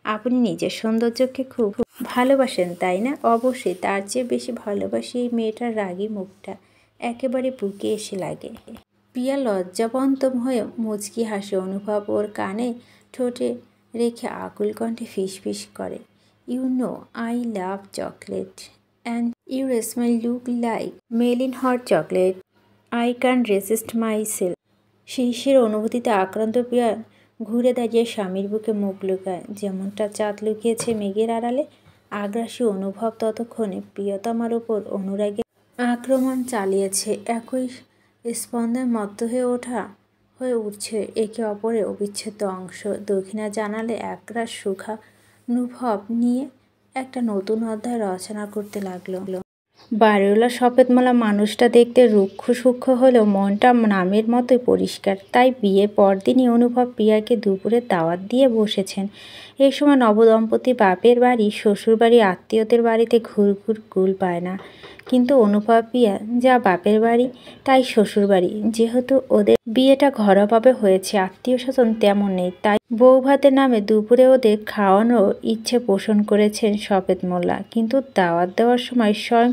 আপনি নিজের সৌন্দর্যকে খুব ভালোবাসেন, তাই না? অবশ্যই, তার চেয়ে বেশি ভালোবাসি এই মেয়েটার রাগী মুখটা, একেবারে বুকে এসে লাগে। প্রিয়া লজ্জাবন্ত হয়ে মুচকি হাসে। অনুভব ওর কানে ঠোঁটে রেখে আকুল কণ্ঠে ফিসফিস করে, you know I love chocolate and Your smile look like melting hot chocolate. I can't resist myself. শিশির অনুভূতিতে আক্রান্ত প্রিয়া ঘুরে দাঁড়িয়ে স্বামীর বুকে মুখ লুকায়, যেমনটা চাঁদ লুকিয়েছে মেঘের আড়ালে। আগ্রাসী অনুভব ততক্ষণে প্রিয়তমার ওপর অনুরাগের আক্রমণ চালিয়েছে। একই স্পন্দে মত্ত হয়ে উঠছে একে অপরের অবিচ্ছেদ্য অংশ। দক্ষিণা জানালে একরাশ সুখানুভব নিয়ে একটা নতুন অধ্যায় রচনা করতে লাগলো। বাড়িওয়ালা সফেদমালা মানুষটা দেখতে রুক্ষ সূক্ষ্ম হলেও মনটা নামের মতোই পরিষ্কার। তাই বিয়ের পরদিনই অনুভব প্রিয়াকে দুপুরে দাওয়াত দিয়ে বসেছেন। এই সময় নবদম্পতি বাপের বাড়ি শ্বশুরবাড়ি আত্মীয়দের বাড়িতে ঘুরঘুর কুল পায় না। কিন্তু অনুভব প্রিয়া যা বাপের বাড়ি তাই শ্বশুরবাড়ি। যেহেতু ওদের বিয়েটা ঘরোয়াভাবে হয়েছে, আত্মীয় স্বজন তেমন নেই, তাই বউ ভাতের নামে দুপুরে ওদের খাওয়ানোর ইচ্ছে পোষণ করেছেন সফেদ মোল্লা। কিন্তু দাওয়াত দেওয়ার সময় স্বয়ং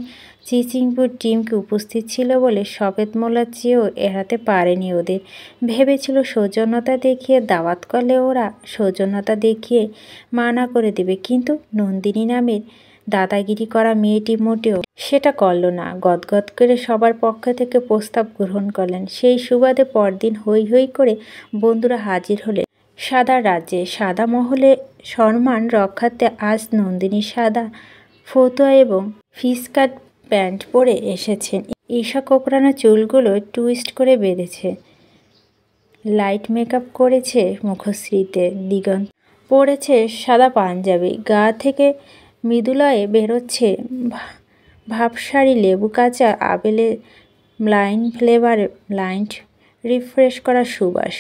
চিচিংপুর টিমকে উপস্থিত ছিল বলে সফেদ মোল্লার চেয়েও এড়াতে পারেনি ওদের। ভেবেছিল সৌজন্যতা দেখিয়ে দাওয়াত করলে ওরা সৌজন্যতা দেখিয়ে মানা করে দেবে, কিন্তু নন্দিনী নামের দাদাগিরি করা মেয়েটি মোটেও সেটা করল না। গদগদ করে সবার পক্ষ থেকে প্রস্তাব গ্রহণ করলেন। সেই সুবাদে পরদিন হৈ হৈ করে বন্ধুরা হাজির হলেন সাদা রাজ্যে। সাদা মহলে সম্মান রক্ষার্থে আজ নন্দিনী সাদা ফতুয়া এবং ফিসকাট প্যান্ট পরে এসেছেন। ঈশা কোকড়ানো চুলগুলো টুইস্ট করে বেঁধেছে, লাইট মেকআপ করেছে মুখশ্রীতে। দিগন্ত পরেছে সাদা পাঞ্জাবি, গা থেকে মৃদুলয়ে বেরোচ্ছে ভাবসারি লেবু কাঁচা আপেলের লাইন ফ্লেভার লাইট রিফ্রেশ করা সুবাস।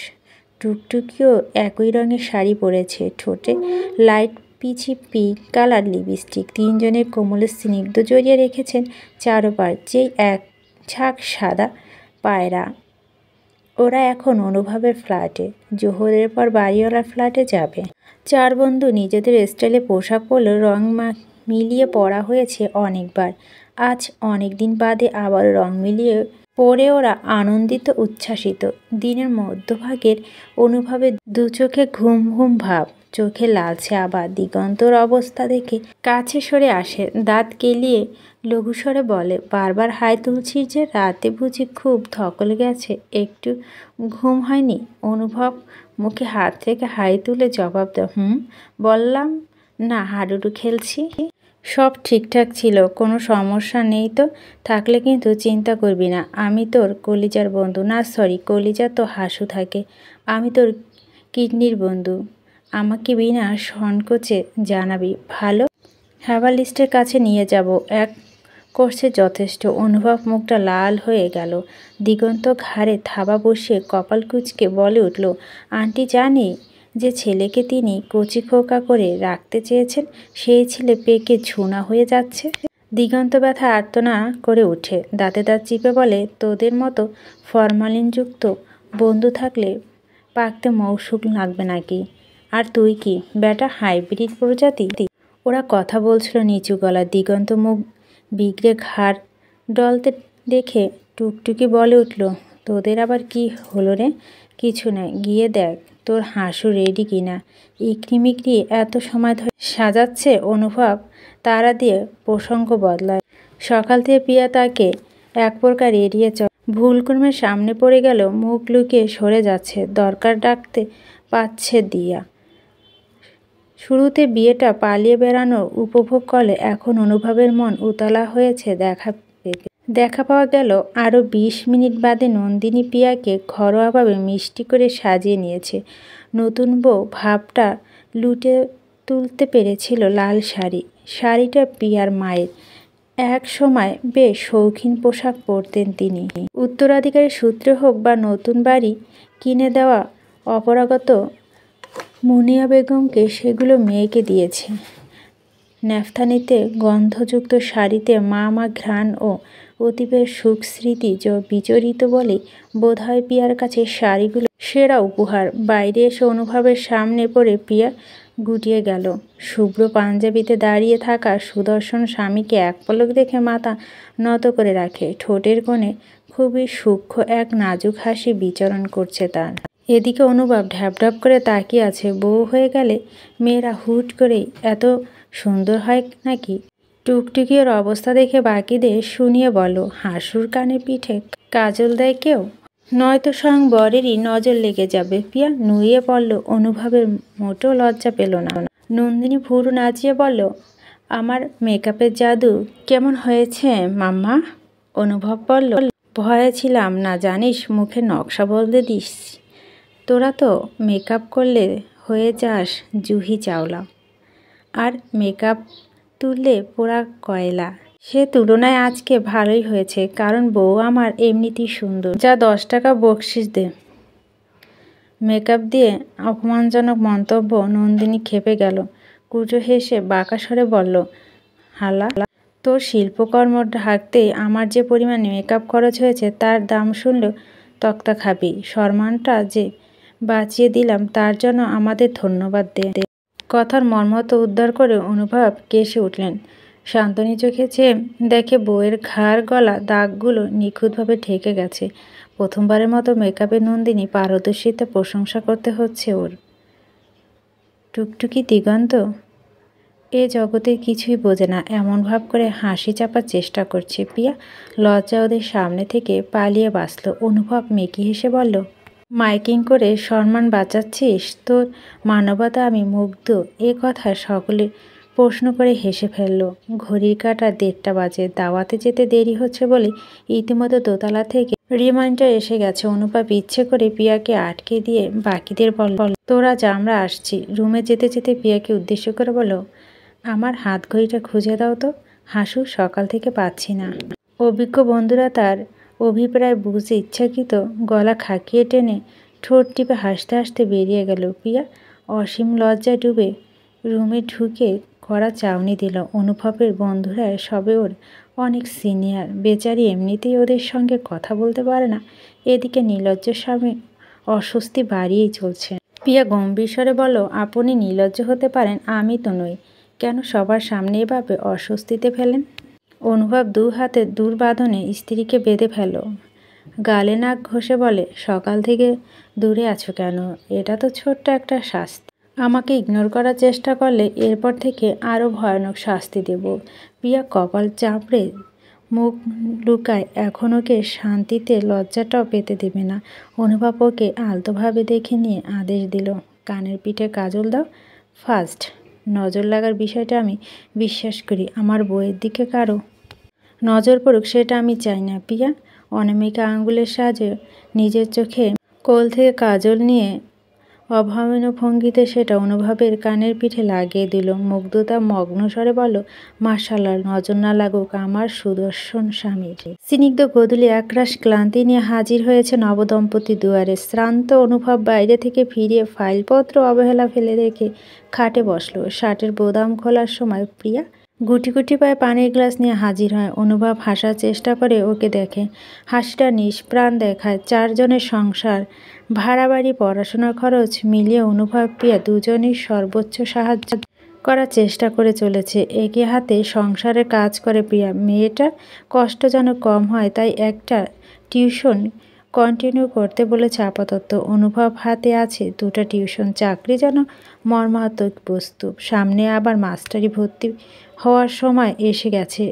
টুকটুকিও একই রঙের শাড়ি পরেছে, ঠোঁটে light peachy pink colour lipstick. তিনজনের কোমলে স্নিগ্ধ জড়িয়ে রেখেছেন চারোপার যেই এক ঝাঁক সাদা পায়রা। ওরা এখন অনুভবের ফ্ল্যাটে, জোহরের পর বাড়িওয়ালার ফ্ল্যাটে যাবে। চার বন্ধু নিজেদের স্টাইলে পোশাক পরলে রং মিলিয়ে পরা হয়েছে অনেকবার। আজ অনেক দিন বাদে আবার রং মিলিয়ে পরে ওরা আনন্দিত উচ্ছ্বাসিত। দিনের মধ্যভাগের অনুভবে দু চোখে ঘুম ঘুম ভাব, চোখে লালচে আবার। দিগন্তর অবস্থা দেখে কাছে সরে আসে, দাঁত কেলিয়ে লঘুস্বরে বলে, বারবার হাই তুলছিস যে, রাতে বুঝি খুব ধকল গেছে, একটু ঘুম হয়নি? অনুভব মুখে হাত রেখে হাই তুলে জবাব দেয়, বললাম না হাডুডু খেলছি। সব ঠিকঠাক ছিল, কোনো সমস্যা নেই তো। থাকলে কিন্তু চিন্তা করবি না, আমি তোর কলিজার বন্ধু। না সরি, কলিজা তো হাসু থাকে, আমি তোর কিডনির বন্ধু। আমাকে বিনা সংকোচে জানাবি, ভালো হ্যাভালিস্টের কাছে নিয়ে যাব, এক কোর্সে যথেষ্ট। অনুভব মুখটা লাল হয়ে গেল। দিগন্ত ঘাড়ে থাবা বসিয়ে কপাল কুঁচকে বলে উঠল, আন্টি জানি যে ছেলেকে তিনি কচি খোকা করে রাখতে চেয়েছেন, সেই ছেলে পেকে ঝুনা হয়ে যাচ্ছে। দিগন্ত ব্যথা আর্তনা করে উঠে, দাঁতে দাঁত চিপে বলে, তোদের মতো ফরমালিনযুক্ত বন্ধু থাকলে পাকতে মৌসুম লাগবে নাকি? আর তুই কি বেটা হাইব্রিড প্রজাতি? ওরা কথা বলছিল নিচু গলা। দিগন্ত মুখ বিগড়ে ঘাড় ডলতে দেখে টুকটুকি বলে উঠল, তোদের আবার কি হলো রে? কিছু নয়, গিয়ে দেখ তোর হাসু রেডি কিনা। ইকরিমিকরি এত সময় ধরে সাজাচ্ছে। অনুভব তাড়া দিয়ে প্রসঙ্গ বদলায়। সকাল থেকে প্রিয়া তাকে এক প্রকার এড়িয়ে চলে। ভুলক্রমে সামনে পড়ে গেল, মুখ লুকিয়ে সরে যাচ্ছে। দরকার ডাকতে পাচ্ছে দিয়া। শুরুতে বিয়েটা পালিয়ে বেড়ানো উপভোগ করলে এখন অনুভবের মন উতলা হয়েছে দেখা পাওয়া গেল। আরও ২০ মিনিট বাদে নন্দিনী প্রিয়াকে ঘরোয়াভাবে মিষ্টি করে সাজিয়ে নিয়েছে। নতুন বউ ভাবটা লুটে তুলতে পেরেছিল লাল শাড়ি। শাড়িটা প্রিয়ার মায়ের। এক সময় বেশ শৌখিন পোশাক পরতেন তিনি। উত্তরাধিকারী সূত্রে হোক বা নতুন বাড়ি কিনে দেওয়া অপরাগত মুনিয়া বেগমকে সেগুলো মেয়েকে দিয়েছে। ন্যাফথানিতে গন্ধযুক্ত শাড়িতে মা ঘ্রাণ ও অতীবের সুখ স্মৃতি বিচরিত বলেই বোধহয় প্রিয়ার কাছে শাড়িগুলো সেরা উপহার। বাইরে এসে অনুভবের সামনে পড়ে প্রিয়া গুটিয়ে গেল। শুভ্র পাঞ্জাবিতে দাঁড়িয়ে থাকা সুদর্শন স্বামীকে এক পলক দেখে মাথা নত করে রাখে। ঠোঁটের কোণে খুবই সূক্ষ্ম এক নাজুক হাসি বিচরণ করছে তার। এদিকে অনুভব ঢ্যাপঢ্যাপ করে তাকিয়ে আছে। বউ হয়ে গেলে মেয়েরা হুট করেই এত সুন্দর হয় নাকি? টুকটুকির অবস্থা দেখে বাকিদের শুনিয়ে বলো, হাসুর কানে পিঠে কাজল দেয় কেউ, নয়তো স্বয়ং বরেরই নজর লেগে যাবে। পিয়া নুয়ে পড়ল, অনুভবের মোটেও লজ্জা পেল না। নন্দিনী ভুরু নাচিয়ে বলল, আমার মেকআপের জাদু কেমন হয়েছে মাম্মা? অনুভব বলল, ভয়ে ছিলাম না জানিস, মুখে নকশা বদলে দিস। তোরা তো মেকআপ করলে হয়ে যাস জুহি চাওলা, আর মেকআপ তুললে পোড়া কয়লা। সে তুলনায় আজকে ভালোই হয়েছে, কারণ বউ আমার এমনিতেই সুন্দর। যা 10 টাকা বকশিস দে। মেকআপ দিয়ে অপমানজনক মন্তব্য নন্দিনী খেপে গেল। কুজো হেসে বাঁকা স্বরে বলল, হালা, তোর শিল্পকর্ম ঢাকতেই আমার যে পরিমাণে মেকআপ খরচ হয়েছে তার দাম শুনলেও তক্তা খাবি। সম্মানটা যে বাঁচিয়ে দিলাম তার জন্য আমাদের ধন্যবাদ দে। কথার মর্মত উদ্ধার করে অনুভব কেসে উঠলেন। শান্তনী চোখে চেয়ে দেখে বউয়ের ঘাড় গলা দাগগুলো নিখুঁতভাবে ঢেকে গেছে। প্রথমবারের মতো মেকআপে নন্দিনী পারদর্শিতা প্রশংসা করতে হচ্ছে ওর। টুকটুকি দিগন্ত এ জগতের কিছুই বোঝে না, এমন ভাব করে হাসি চাপার চেষ্টা করছে। পিয়া লজ্জা ওদের সামনে থেকে পালিয়ে বাঁচল। অনুভব মেকি হেসে বলল, মাইকিং করে সম্মান বাঁচাচ্ছিস? তোর মানবতা আমি মুগ্ধ। এ কথা সকলে প্রশ্ন করে হেসে ফেলল। ঘড়ির কাঁটা 1:30 বাজে। দাওয়াতে যেতে দেরি হচ্ছে বলে ইতিমধ্যে দোতলা থেকে রিমাইন্ডার এসে গেছে। অনুভব ইচ্ছে করে পিয়াকে আটকে দিয়ে বাকিদের বলল, তোরা যা, আমরা আসছি। রুমে যেতে যেতে পিয়াকে উদ্দেশ্য করে বলল, আমার হাত ঘড়িটা খুঁজে দাও তো, হাসু সকাল থেকে পাচ্ছি না। অভিজ্ঞ বন্ধুরা তার অভিপ্রায় বুঝে ইচ্ছাকৃত গলা খাকিয়ে টেনে ঠোঁট টিপে হাসতে হাসতে বেরিয়ে গেল। পিয়া অসীম লজ্জায় ডুবে রুমে ঢুকে কড়া চাউনি দিল। অনুভবের বন্ধুরা সবে ওর অনেক সিনিয়র, বেচারি এমনিতেই ওদের সঙ্গে কথা বলতে পারে না। এদিকে নির্লজ্জ স্বামী অস্বস্তি বাড়িয়েই চলছে। পিয়া গম্ভীর স্বরে বলল, আপনি নির্লজ্জ হতে পারেন, আমি তো নই। কেন সবার সামনে এভাবে অস্বস্তিতে ফেলেন? অনুভব 2 হাতে দূর বাঁধনে স্ত্রীকে বেঁধে ফেল। গালে নাক ঘষে বলে, সকাল থেকে দূরে আছো কেন? এটা তো ছোট্ট একটা শাস্তি। আমাকে ইগনোর করার চেষ্টা করলে এরপর থেকে আরও ভয়ানক শাস্তি দেব। পিয়া কপাল চাপড়ে মুখ লুকায়, এখন ওকে শান্তিতে লজ্জাটাও পেতে দেবে না। অনুভব ওকে আলতোভাবে দেখে নিয়ে আদেশ দিল, কানের পিঠে কাজল দাও ফার্স্ট। নজর লাগার বিষয়টা আমি বিশ্বাস করি, আমার বউয়ের দিকে কারো নজর পড়ুক সেটা আমি চাই না। পিয়া অনামিকা আঙ্গুলের সাহায্যে নিজের চোখে কোল থেকে কাজল নিয়ে অভাবনীয় ভঙ্গিতে সেটা অনুভবের কানের পিঠে লাগিয়ে দিল। মুগ্ধতা মগ্ন স্বরে বলল, মাশাআল্লাহ, নজর না লাগুক আমার সুদর্শন স্বামীর। স্নিগ্ধ গোধূলি একরাশ ক্লান্তি নিয়ে হাজির হয়েছে নবদম্পতি দুয়ারে। শ্রান্ত অনুভব বাইরে থেকে ফিরিয়ে ফাইলপত্র অবহেলা ফেলে রেখে খাটে বসলো। শার্টের বোতাম খোলার সময় প্রিয়া গুটি গুটি পায়ে পানির গ্লাস নিয়ে হাজির হয়। অনুভব হাসার চেষ্টা করে ওকে দেখে। হাসিটা নিষ্প্রাণ দেখায়। 4 জনের সংসার, ভাড়া বাড়ি, পড়াশোনার খরচ মিলিয়ে অনুভব প্রিয়া দুজনেই সর্বোচ্চ সাহায্য করার চেষ্টা করে চলেছে। একে হাতে সংসারের কাজ করে প্রিয়া। মেয়েটার কষ্ট যেন কম হয় তাই একটা টিউশন কন্টিনিউ করতে বলেছে আপাতত। অনুভব হাতে আছে 2টা টিউশন। চাকরি যেন মর্মাহত বস্তু। সামনে আবার মাস্টারি ভর্তি হওয়ার সময় এসে গেছে।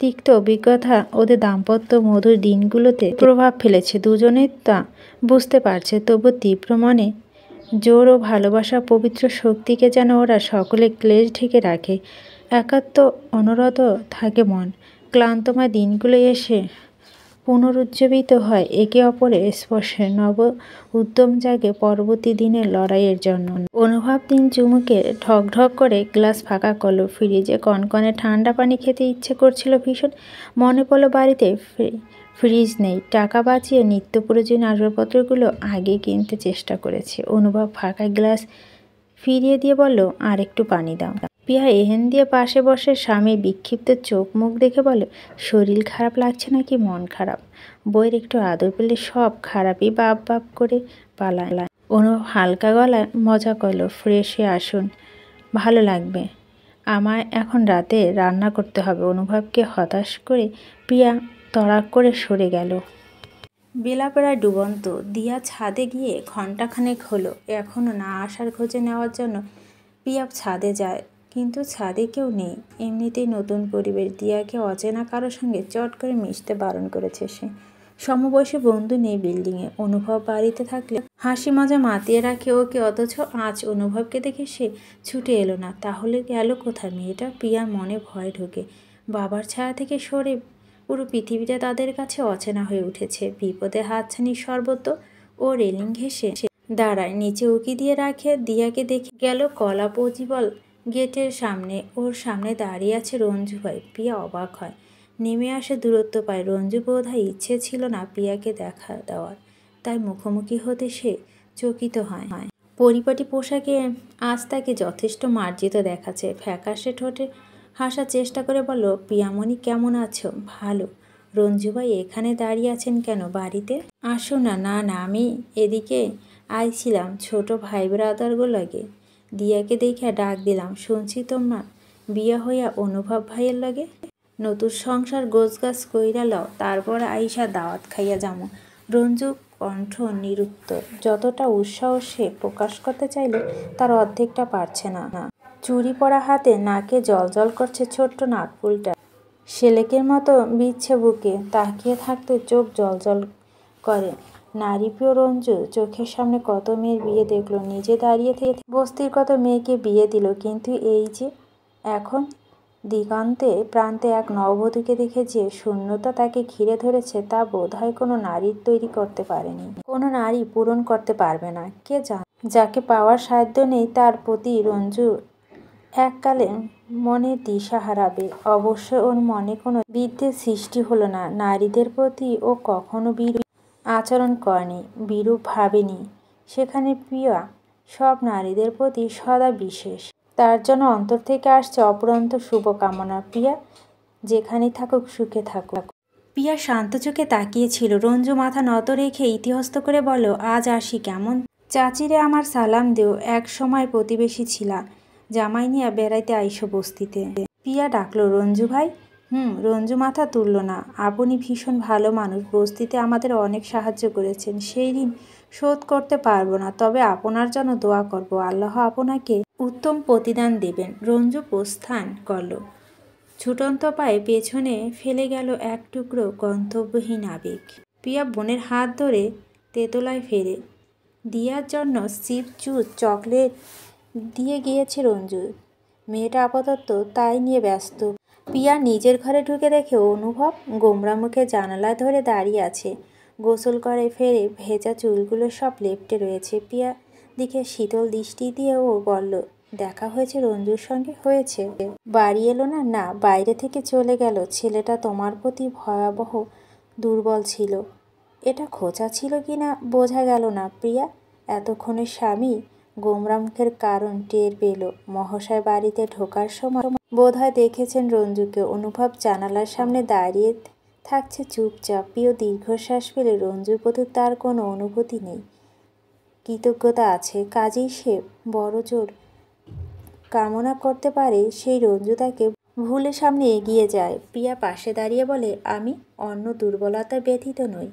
তিক্ত অভিজ্ঞতা ওদের দাম্পত্য মধুর দিনগুলোতে প্রভাব ফেলেছে। দুজনেই তা বুঝতে পারছে, তবু তীব্র মনে জোর ও ভালোবাসা পবিত্র শক্তিকে যেন ওরা সকলে ক্লেশ ঢেকে রাখে। একাত্ম অনুরত থাকে মন। ক্লান্তময় দিনগুলো এসে পুনরুজ্জীবিত হয় একে অপরের স্পর্শে। নব উদ্যম জাগে পরবর্তী দিনের লড়াইয়ের জন্য। অনুভব 3 চুমুকে ঢক ঢক করে গ্লাস ফাঁকা করলো। ফ্রিজে কনকনে ঠান্ডা পানি খেতে ইচ্ছে করছিল ভীষণ। মনে পড়লো বাড়িতে ফ্রিজ নেই। টাকা বাঁচিয়ে নিত্য প্রয়োজনীয় আসবাবপত্রগুলো আগে কিনতে চেষ্টা করেছে। অনুভব ফাঁকা গ্লাস ফিরিয়ে দিয়ে বলল, আর একটু পানি দাও। পিয়া এহেন দিয়ে পাশে বসে স্বামীর বিক্ষিপ্ত চোখ মুখ দেখে বলে, শরীর খারাপ লাগছে নাকি মন খারাপ? বইয়ের একটু আদর পেলে সব খারাপই বাপ বাপ করে পালায়। অনুভব হালকা গলায় মজা করলো, ফ্রেশ হয়ে আসুন, ভালো লাগবে। আমায় এখন রাতে রান্না করতে হবে। অনুভবকে হতাশ করে পিয়া তড়াক করে সরে গেল। বেলা প্রায় ডুবন্ত। দিয়া ছাদে গিয়ে ঘণ্টাখানেক হলো, এখনও না আসার খোঁজে নেওয়ার জন্য পিয়া ছাদে যায়, কিন্তু ছাদে কেউ নেই। এমনিতেই নতুন পরিবেশ, দিয়াকে অচেনা কারোর সঙ্গে চট করে মিশতে বারণ করেছে সে। সমবয়সী বন্ধু নেই বিল্ডিংয়ে। অনুভব বাড়িতে থাকলে হাসি মজা মাতিয়ে রাখে ওকে, অথচ আজ অনুভবকে দেখে সে ছুটে এলো না। তাহলে গেল কোথায় মেয়েটা? প্রিয়ার মনে ভয় ঢোকে। বাবার ছায়া থেকে সরে পুরো পৃথিবীটা তাদের কাছে অচেনা হয়ে উঠেছে। বিপদে হাতছানি সর্বত্র। ও রেলিং ঘেঁষে দাঁড়ায়, নিচে উকি দিয়ে রাখে। দিয়াকে দেখে গেল কলা পজিবল গেটের সামনে। ওর সামনে দাঁড়িয়ে আছে রঞ্জু ভাই। প্রিয়া অবাক হয়, নেমে আসে, দূরত্ব পায়। রঞ্জু বোধহয় ইচ্ছে ছিল না প্রিয়াকে দেখা দেওয়ার, তাই মুখোমুখি হতে সে চকিত হয়। পরিপাটি পোশাকে আজ তাকে যথেষ্ট মার্জিত দেখাচ্ছে। ফ্যাকাশে ঠোঁটে হাসার চেষ্টা করে বলল, প্রিয়ামণি কেমন আছো? ভালো। রঞ্জু ভাই এখানে দাঁড়িয়ে আছেন কেন? বাড়িতে আসো না। না না, আমি এদিকে আইছিলাম ছোট ভাই ব্রাদারগুলোকে। দিয়াকে দেখে ডাক দিলাম। শুনছি তোমার বিয়া হইয়া অনুভব ভাইয়ের লগে। নতুন সংসার গোছগাছ কইরা লও, তারপর আইসা দাওয়াত খাইয়া যামো। রঞ্জু কণ্ঠ নিরুত্তর। যতটা উৎসাহ সে প্রকাশ করতে চাইলে তার অর্ধেকটা পারছে না। চুরি পরা হাতে নাকে জল করছে ছোট্ট নাকফুলটা। শেলেকের মতো বিচ্ছে বুকে। তাকিয়ে থাকতে চোখ জল করে। নারীপ্রিয় রঞ্জু চোখের সামনে কত মেয়ের বিয়ে দেখলো, নিজে দাঁড়িয়ে থেকে বস্তির কত মেয়েকে বিয়ে দিল, কিন্তু এই যে এখন দিগন্তে প্রান্তে এক নববধূকে দেখে যে শূন্যতা তাকে ঘিরে ধরেছে, তা বোধহয় কোনো নারীর তৈরি করতে পারেনি, কোনো নারী পূরণ করতে পারবে না। কে জানে, যাকে পাওয়ার সাধ্য নেই তার প্রতি রঞ্জু এককালে মনে দিশা হারাবে। অবশ্য ওর মনে কোনো বিদ্বেষ সৃষ্টি হলো না। নারীদের প্রতি ও কখনো বিরূপ আচরণ করেনি, বিরূপ ভাবেনি। সেখানে প্রিয়া সব নারীদের প্রতি সদা বিশেষ। তার জন্য অন্তর থেকে আসছে অপুরন্ত শুভকামনা। প্রিয়া যেখানেই থাকুক, সুখে থাকুক। প্রিয়া শান্ত চোখে তাকিয়েছিল। রঞ্জু মাথা নত রেখে ইতিহস্ত করে বলল, আজ আসি কেমন? চাচিরে আমার সালাম দেও, এক সময় প্রতিবেশী ছিলা। জামাই নিয়ে বেড়াইতে আইসো বস্তিতে। প্রিয়া ডাকলো, রঞ্জু ভাই। রঞ্জু মাথা তুলল না। আপনি ভীষণ ভালো মানুষ, বস্তিতে আমাদের অনেক সাহায্য করেছেন। সেই ঋণ শোধ করতে পারবো না, তবে আপনার জন্য দোয়া করব, আল্লাহ আপনাকে উত্তম প্রতিদান দেবেন। রঞ্জু প্রস্থান করল। ছুটন্ত পায়ে পেছনে ফেলে গেল এক টুকরো গন্তব্যহীন আবেগ। প্রিয়া বোনের হাত ধরে তেতলায় ফেরে দিয়ার জন্য চিপচুস চকলেট দিয়ে গিয়েছে রঞ্জু। মেয়েটা আপাতত তাই নিয়ে ব্যস্ত। প্রিয়া নিজের ঘরে ঢুকে দেখে অনুভব গোমরা মুখে জানালায় ধরে দাঁড়িয়ে আছে। গোসল করে ফেরে ভেজা চুলগুলো সব লেপ্টে রয়েছে। প্রিয়া দিকে শীতল দৃষ্টি দিয়ে ও বলল, দেখা হয়েছে রঞ্জুর সঙ্গে? হয়েছে। বাড়ি এলো না? না, বাইরে থেকে চলে গেল। ছেলেটা তোমার প্রতি ভয়াবহ দুর্বল ছিল। এটা খোঁচা ছিল কি না বোঝা গেল না। প্রিয়া এতক্ষণে স্বামী গোমরা মুখের কারণ টের পেল। মহাশয় বাড়িতে ঢোকার সময় বোধহয় দেখেছেন রঞ্জুকে। অনুভব জানালার সামনে দাঁড়িয়ে থাকছে চুপচাপ। প্রিয় দীর্ঘশ্বাস ফেলে। রঞ্জুর প্রতি তার কোনো অনুভূতি নেই, কৃতজ্ঞতা আছে। কাজেই সে বড় জোর কামনা করতে পারে সেই রঞ্জু তাকে ভুলে সামনে এগিয়ে যায়। প্রিয়া পাশে দাঁড়িয়ে বলে, আমি অন্য দুর্বলতা ব্যথিত নই,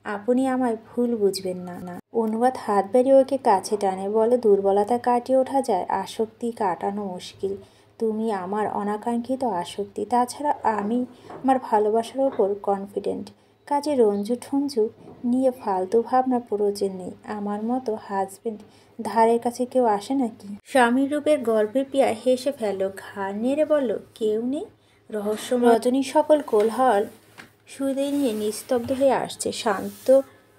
আপনি আমায় ভুল বুঝবেন না। অনুবাদ হাত বেরিয়ে ওকে কাছে টানে, বলে, দুর্বলতা কাটিয়ে ওঠা যায়, আসক্তি কাটানো মুশকিল। তুমি আমার অনাকাঙ্ক্ষিত আসক্তি। তাছাড়া আমি আমার ভালোবাসার ওপর কনফিডেন্ট। কাজে রঞ্জু ঠঞ্জু নিয়ে ফালতু ভাবনার প্রয়োজন নেই। আমার মতো হাজবেন্ড ধারের কাছে কেউ আসে নাকি? স্বামীর রূপের গল্পে প্রিয়া হেসে ফেলল, ঘাড় নেড়ে বলল, কেউ নেই। রহস্যময় রজনী সকল কোলাহল শুয়ে নিয়ে নিস্তব্ধ হয়ে আসছে। শান্ত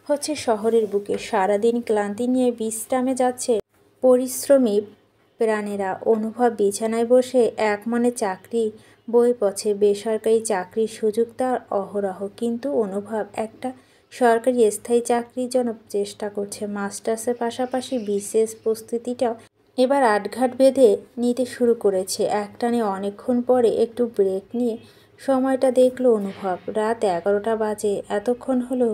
হচ্ছে শহরের বুকে। সারাদিন ক্লান্তি নিয়ে বিশ্রামে যাচ্ছে পরিশ্রমী প্রাণেরা। অনুভব বিছানায় বসে এক মনে চাকরি বই পড়ছে। বেসরকারি চাকরির সুযোগ তার অহরহ, কিন্তু অনুভব একটা সরকারি স্থায়ী চাকরির জন্য চেষ্টা করছে। মাস্টার্সের পাশাপাশি বিশেষ প্রস্তুতিটাও এবার আটঘাট বেঁধে নিতে শুরু করেছে। একটানে অনেকক্ষণ পরে একটু ব্রেক নিয়ে সময়টা দেখল অনুভব। রাত 11টা বাজে। এতক্ষণ হলো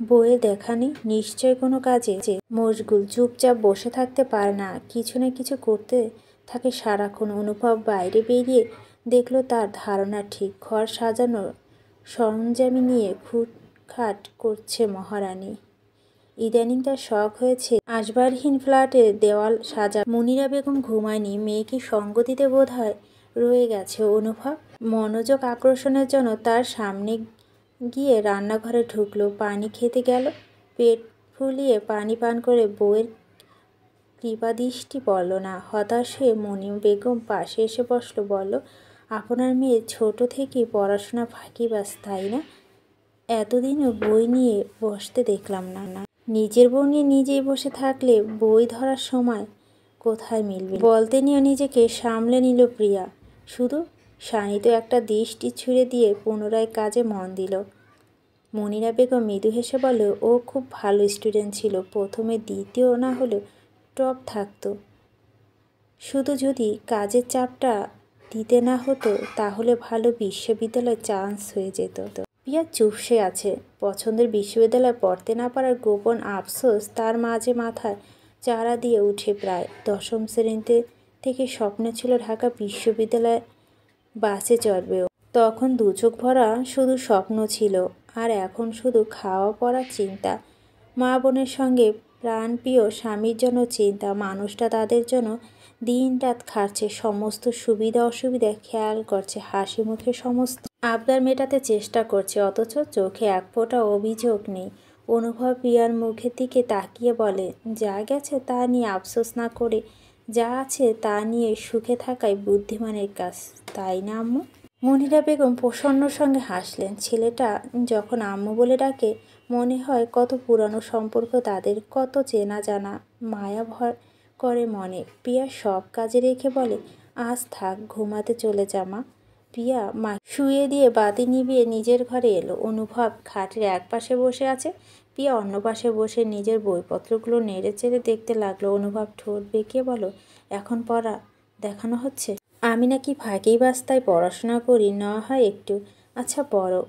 বইয়ে দেখা নেই, নিশ্চয় কোনো কাজে মশগুল। চুপচাপ বসে থাকতে পারে না, কিছু না কিছু করতে থাকে সারাক্ষণ। অনুভব বাইরে বেরিয়ে দেখল তার ধারণা ঠিক। ঘর সাজানোর সরঞ্জামি নিয়ে খুটখাট করছে মহারানী। ইদানিং তার শখ হয়েছে আসবাবহীন ফ্ল্যাটের দেওয়াল সাজা। মুনিরা বেগম ঘুমায়নি, মেয়েকে সঙ্গ দিতে বোধহয় রয়ে গেছে অনুভব। মনোযোগ আকর্ষণের জন্য তার সামনে গিয়ে রান্নাঘরে ঢুকলো, পানি খেতে গেল। পেট ফুলিয়ে পানি পান করে বউয়ের কৃপাদৃষ্টি পড়ল না। হতাশ হয়ে মনি বেগম পাশে এসে বসলো। বলল, আপনার মেয়ে ছোট থেকেই পড়াশোনা ফাঁকিবাজ, তাই না? এতদিনও বই নিয়ে বসতে দেখলাম না। নিজের বউ নিয়ে নিজেই বসে থাকলে বই ধরার সময় কোথায় মিলবে? বলতে নিয়ে নিজেকে সামলে নিল প্রিয়া। শুধু শানিত একটা দৃষ্টি ছুঁড়ে দিয়ে পুনরায় কাজে মন দিল। মনিরা বেগম মৃদু হেসে বলল, ও খুব ভালো স্টুডেন্ট ছিল, প্রথমে দ্বিতীয় না হলেও টপ থাকতো। শুধু যদি কাজের চাপটা দিতে না হতো তাহলে ভালো বিশ্ববিদ্যালয়ে চান্স হয়ে যেত। প্রিয়া চুপসে আছে। পছন্দের বিশ্ববিদ্যালয়ে পড়তে না পারার গোপন আফসোস তার মাঝে মাথায় চারা দিয়ে উঠে। প্রায় 10ম শ্রেণীতে থেকে স্বপ্ন ছিল ঢাকা বিশ্ববিদ্যালয়ে বাসে চড়বেও। তখন দু চোখ ভরা শুধু স্বপ্ন ছিল, আর এখন শুধু খাওয়া পড়ার চিন্তা। মা বোনের সঙ্গে প্রাণপ্রিয় স্বামীর জন্য চিন্তা। মানুষটা তাদের জন্য দিন রাত খাটছে, সমস্ত সুবিধা অসুবিধা খেয়াল করছে, হাসি মুখে সমস্ত আবদার মেটাতে চেষ্টা করছে, অথচ চোখে এক ফোঁটা অভিযোগ নেই। অনুভব প্রিয়ার মুখের দিকে তাকিয়ে বলে, যা গেছে তা নিয়ে আফসোস না করে যা আছে তা নিয়ে সুখে থাকাই বুদ্ধিমানের কাজ, তাই না আম্মু? মনিরা বেগম প্রসন্নর সঙ্গে হাসলেন। ছেলেটা যখন আম্মু বলে ডাকে মনে হয় কত পুরানো সম্পর্ক তাদের, কত চেনা জানা। মায়া ভর করে মনে। প্রিয়া সব কাজে রেখে বলে, আজ থাক, ঘুমাতে চলে যা মা। প্রিয়া মা শুয়ে দিয়ে বাতি নিভিয়ে নিজের ঘরে এলো। অনুভব খাটের এক পাশে বসে আছে, প্রিয়া অন্য পাশে বসে নিজের বইপত্রগুলো নেড়ে চেড়ে দেখতে লাগলো। অনুভব ঠোঁট বেঁকিয়ে বলো, এখন পড়া দেখানো হচ্ছে? আমি নাকি ফাঁকিবাজ তাই পড়াশোনা করি? না হয় একটু। আচ্ছা পড়ো।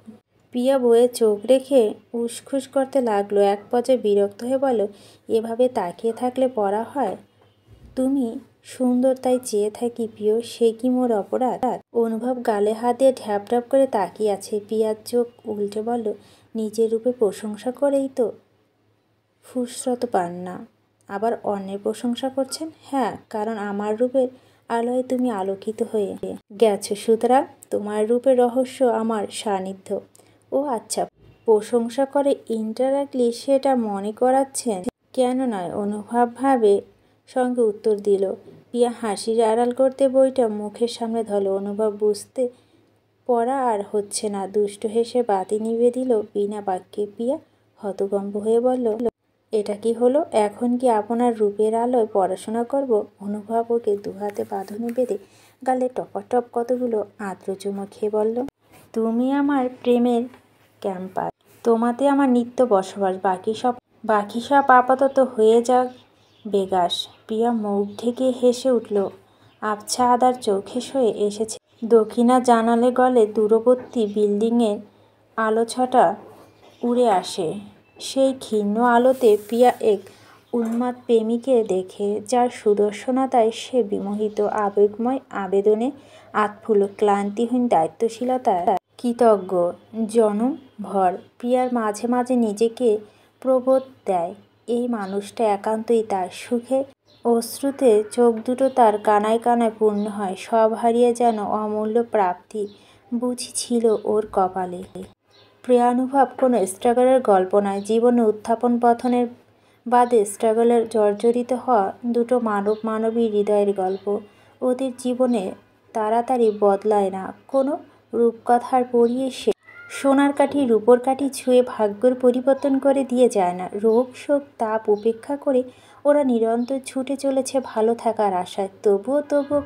প্রিয়া বইয়ে চোখ রেখে উসখুস করতে লাগলো। এক পর্যায়ে বিরক্ত হয়ে বলো, এভাবে তাকিয়ে থাকলে পড়া হয়? তুমি সুন্দর তাই চেয়ে থাকি প্রিয়, সে কি মোর অপরাধ? অনুভব গালে হাত দিয়ে ঢ্যাপ ঢ্যাপ করে তাকিয়ে আছে। প্রিয়ার চোখ উল্টে বলল, নিজের রূপে প্রশংসা করেই তো ফুসরত পান না, আবার অন্যের প্রশংসা করছেন? হ্যাঁ, কারণ আমার রূপের আলোয় তুমি আলোকিত হয়ে গেছো, সুতরাং তোমার রূপের রহস্য আমার সান্নিধ্য। ও আচ্ছা, প্রশংসা করে ইন্টারাক্টলি সেটা মনে করাচ্ছেন? কেন নয়? অনুভব ভাবে সঙ্গে উত্তর দিল। প্রিয়া হাসির আড়াল করতে বইটা মুখের সামনে ধরল। অনুভব বুঝতে পড়া আর হচ্ছে না, দুষ্ট হেসে বাতি নিভিয়ে দিল বিনা বাক্যে। প্রিয়া হতভম্ব হয়ে বলল, এটা কি হলো? এখন কি আপনার রূপের আলোয় পড়াশোনা করব? অনুভব ওকে দুহাতে বাঁধনে বেঁধে গালে টপাটপ কতগুলো আর্দ্র চুমো খেয়ে বলল, তুমি আমার প্রেমের ক্যাম্পাস, তোমাতে আমার নিত্য বসবাস, বাকি সব আপাতত হয়ে যাক বেগাস। প্রিয়া মুখ ঢেকে হেসে উঠল। আবছা আদার চোখে সয়ে এসেছে। দক্ষিণা জানালে গলে দূরবর্তী বিল্ডিংয়ের আলো ছটা উড়ে আসে। সেই ক্ষীণ আলোতে প্রিয়া এক উন্মাদ প্রেমিকে দেখে, যার সুদর্শনতায় সে বিমোহিত, আবেগময় আবেদনে আতফুল, ক্লান্তিহীন দায়িত্বশীলতা কৃতজ্ঞ জনমভর। প্রিয়ার মাঝে মাঝে নিজেকে প্রবোধ দেয়, এই মানুষটা একান্তই তার, সুখে অশ্রুতে চোখ দুটো তার কানায় কানায় পূর্ণ হয়, সব হারিয়ে যেন অমূল্য প্রাপ্তি বুঝি ছিল ওর কপালে। প্রিয়ানুভব কোনো স্ট্রাগলের গল্প নয়, জীবনে উত্থাপন পতনের বাদে স্ট্রাগলের জর্জরিত হওয়া দুটো মানবী হৃদয়ের গল্প। ওদের জীবনে তাড়াতাড়ি বদলায় না, কোনো রূপকথার পড়িয়ে সে সোনার কাঠি রূপোর কাঠি ছুঁয়ে ভাগ্যর পরিবর্তন করে দিয়ে যায় না। রোগ শোক তাপ উপেক্ষা করে ওরা নিরন্তর ছুটে চলেছে ভালো থাকার আশায়। তবুও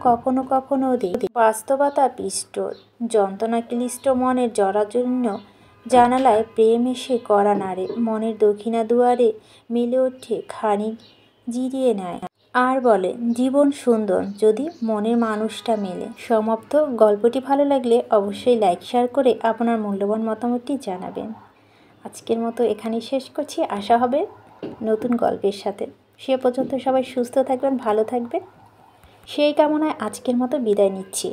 কখনো কখনো ওদের বাস্তবতা পিষ্ট, যন্ত্রণা ক্লিষ্ট মনের জরাজীর্ণ জানালায় প্রেম এসে কড়া নাড়ে, মনের দক্ষিণা দুয়ারে মেলে ওঠে, খানিক জিরিয়ে নেয় আর বলে, জীবন সুন্দর যদি মনের মানুষটা মেলে। সমাপ্ত। গল্পটি ভালো লাগলে অবশ্যই লাইক শেয়ার করে আপনার মূল্যবান মতামতটি জানাবেন। আজকের মতো এখানেই শেষ করছি, আশা হবে নতুন গল্পের সাথে। সে পর্যন্ত সবাই সুস্থ থাকবেন, ভালো থাকবেন, সেই কামনায় আজকের মতো বিদায় নিচ্ছি।